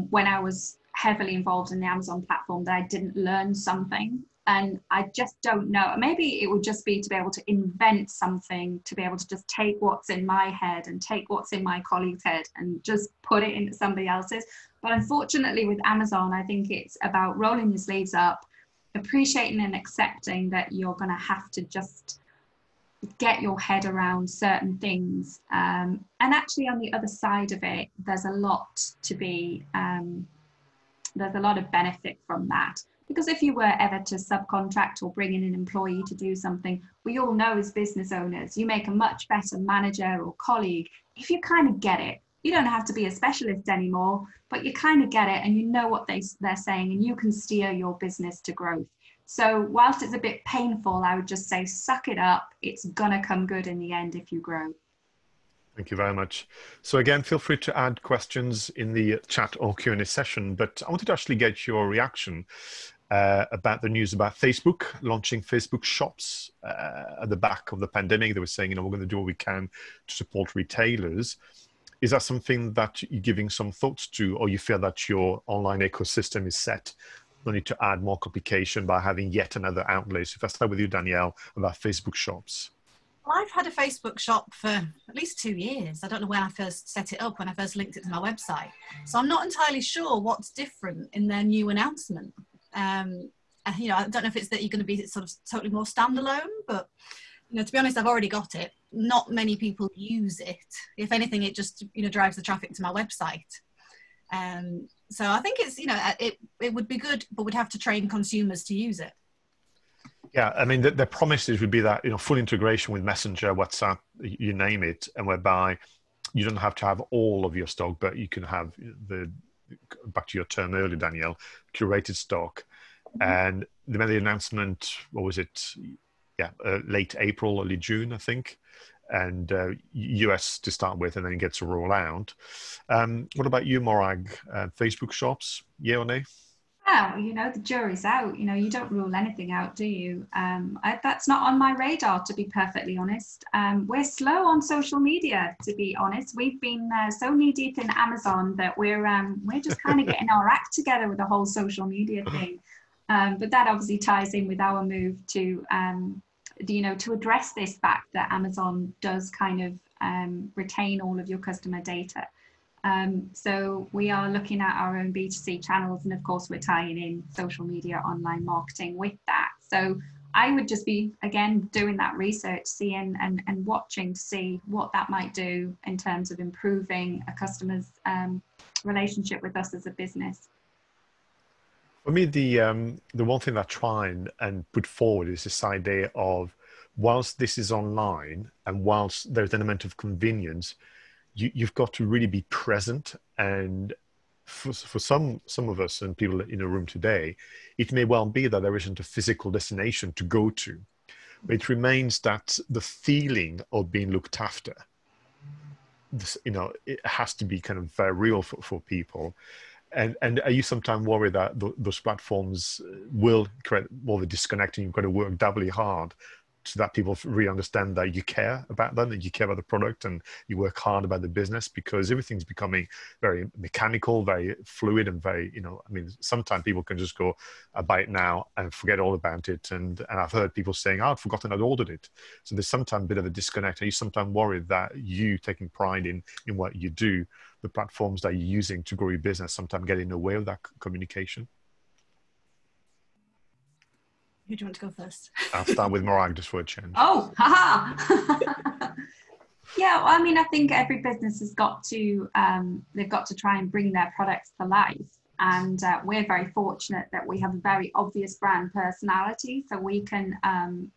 when I was heavily involved in the Amazon platform that I didn't learn something. And I just don't know. Maybe it would just be to be able to invent something, to be able to just take what's in my head and take what's in my colleague's head and just put it into somebody else's. But unfortunately with Amazon, I think it's about rolling your sleeves up, appreciating and accepting that you're going to have to just get your head around certain things. And actually on the other side of it, there's a lot to be, there's a lot of benefit from that. Because if you were ever to subcontract or bring in an employee to do something, we all know as business owners, you make a much better manager or colleague if you kind of get it. You don't have to be a specialist anymore, but you kind of get it and you know what they're saying, and you can steer your business to growth. So whilst it's a bit painful, I would just say, suck it up. It's gonna come good in the end if you grow. Thank you very much. So again, feel free to add questions in the chat or Q&A session, but I wanted to actually get your reaction about the news about Facebook launching Facebook shops at the back of the pandemic. They were saying, you know, we're going to do what we can to support retailers. Is that something that you're giving some thoughts to, or you feel that your online ecosystem is set? No need to add more complication by having yet another outlet. So if I start with you, Danielle, about Facebook shops. Well, I've had a Facebook shop for at least 2 years. I don't know when I first set it up, when I first linked it to my website. So I'm not entirely sure what's different in their new announcement. You know, I don't know if it's that you're going to be sort of totally more standalone, but, you know, to be honest, I've already got it. Not many people use it. If anything, it just, you know, drives the traffic to my website. So I think it's, you know, it would be good, but we'd have to train consumers to use it. Yeah, I mean, the promises would be that, you know, full integration with Messenger, WhatsApp, you name it, and whereby you don't have to have all of your stock, but you can have back to your term earlier, Danielle, curated stock. And they made the announcement, what was it? Yeah, late April, early June, I think. And US to start with, and then it gets to roll out. What about you, Morag? Facebook shops, yeah or nay? Well, you know, the jury's out. You know, you don't rule anything out, do you? That's not on my radar, to be perfectly honest. We're slow on social media, to be honest. We've been so knee deep in Amazon that we're just kind of getting our act together with the whole social media thing. But that obviously ties in with our move to, you know, to address this fact that Amazon does kind of retain all of your customer data. So we are looking at our own B2C channels, and of course we're tying in social media, online marketing with that. So I would just be, again, doing that research, seeing and watching to see what that might do in terms of improving a customer's relationship with us as a business. For me, the one thing that I try and put forward is this idea of, whilst this is online and whilst there's an element of convenience, you've got to really be present. And for some of us and people in the room today, it may well be that there isn't a physical destination to go to, but it remains that the feeling of being looked after, this, it has to be kind of very real for people. And are you sometimes worried that those platforms will create more of a disconnect, and you've got to work doubly hard so that people really understand that you care about them, that you care about the product, and you work hard about the business? Because everything's becoming very mechanical, very fluid, and very, sometimes people can just go, I buy it now and forget all about it. And I've heard people saying, I'd forgotten I'd ordered it. So there's sometimes a bit of a disconnect. Are you sometimes worried that you taking pride in what you do, the platforms that you're using to grow your business, sometimes get in the way of that communication? Who do you want to go first? I'll start with Morag, just for a change. Oh, haha. Yeah, well, I think every business has got to, they've got to try and bring their products to life. And we're very fortunate that we have a very obvious brand personality. So we can,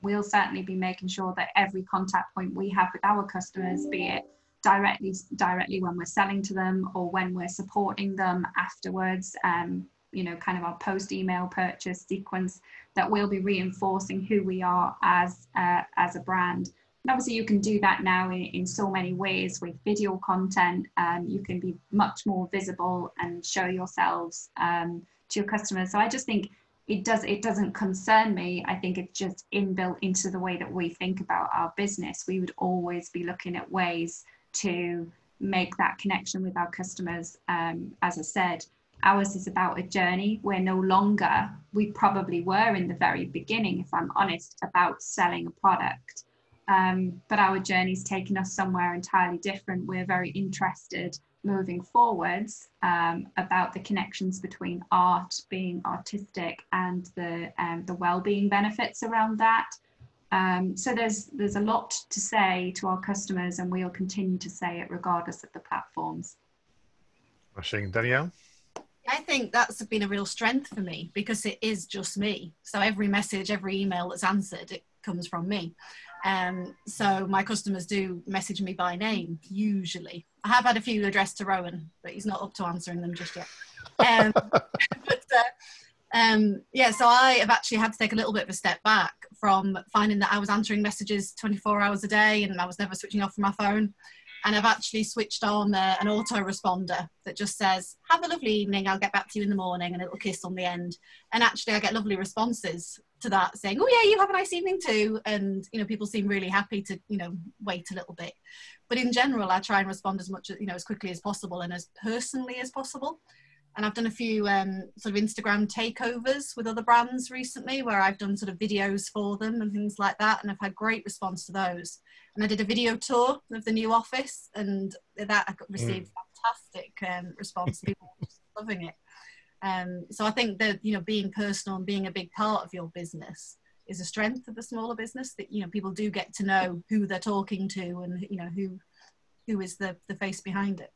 we'll certainly be making sure that every contact point we have with our customers, be it directly when we're selling to them or when we're supporting them afterwards, kind of our post-email purchase sequence, that we'll be reinforcing who we are as a brand. And obviously you can do that now in so many ways with video content. You can be much more visible and show yourselves to your customers. So I just think it doesn't concern me. I think it's just inbuilt into the way that we think about our business. We would always be looking at ways to make that connection with our customers. As I said, ours is about a journey. We're no longer, we probably were in the very beginning, if I'm honest, about selling a product. But our journey's taken us somewhere entirely different. We're very interested moving forwards about the connections between art, being artistic, and the well-being benefits around that. So there's a lot to say to our customers, and we'll continue to say it regardless of the platforms. Danielle? I think that's been a real strength for me, because it is just me. So every message, every email that's answered, it comes from me. So my customers do message me by name, usually. I have had a few addressed to Rowan, but he's not up to answering them just yet. So I have actually had to take a little bit of a step back from finding that I was answering messages 24 hours a day and I was never switching off from my phone. And I've actually switched on an autoresponder that just says, have a lovely evening, I'll get back to you in the morning, and a little kiss on the end. And actually I get lovely responses to that saying, oh yeah, you have a nice evening too. And, people seem really happy to, wait a little bit. But in general, I try and respond as much, as quickly as possible and as personally as possible. And I've done a few sort of Instagram takeovers with other brands recently, where I've done sort of videos for them and things like that. And I've had great response to those. And I did a video tour of the new office, and that I received fantastic response. People were just loving it. So I think that, being personal and being a big part of your business is a strength of a smaller business, that, people do get to know who they're talking to and, who is the face behind it.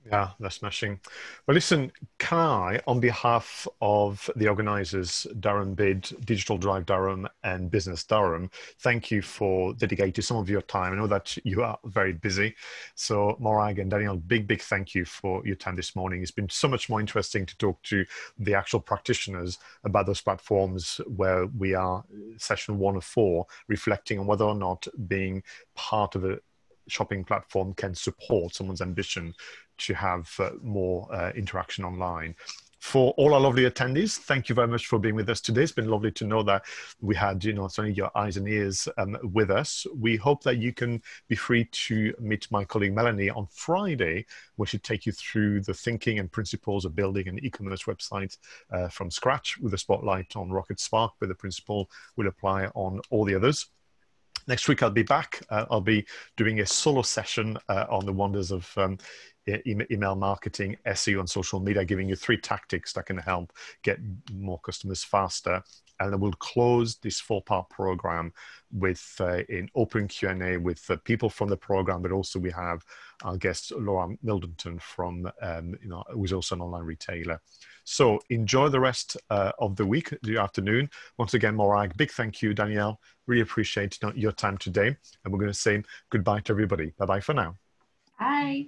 Yeah, that's smashing. Well, listen, can I, on behalf of the organisers, Durham Bid, Digital Drive Durham and Business Durham, thank you for dedicating some of your time. I know that you are very busy. So Morag and Danielle, big thank you for your time this morning. It's been so much more interesting to talk to the actual practitioners about those platforms, where we are, session 1 of 4, reflecting on whether or not being part of a shopping platform can support someone's ambition to have more interaction online. For all our lovely attendees, thank you very much for being with us today. It's been lovely to know that we had, certainly your eyes and ears with us. We hope that you can be free to meet my colleague Melanie on Friday, where she'll take you through the thinking and principles of building an e-commerce website from scratch, with a spotlight on Rocket Spark, where the principle will apply on all the others. Next week, I'll be back. I'll be doing a solo session on the wonders of email marketing, SEO, and social media, giving you 3 tactics that can help get more customers faster. and then we'll close this 4-part program with an open Q&A with people from the program, but also we have our guest Laura Mildenton from, who's also an online retailer. So enjoy the rest of the week, the afternoon. Once again, Morag, big thank you, Danielle. Really appreciate your time today. And we're going to say goodbye to everybody. Bye-bye for now. Bye.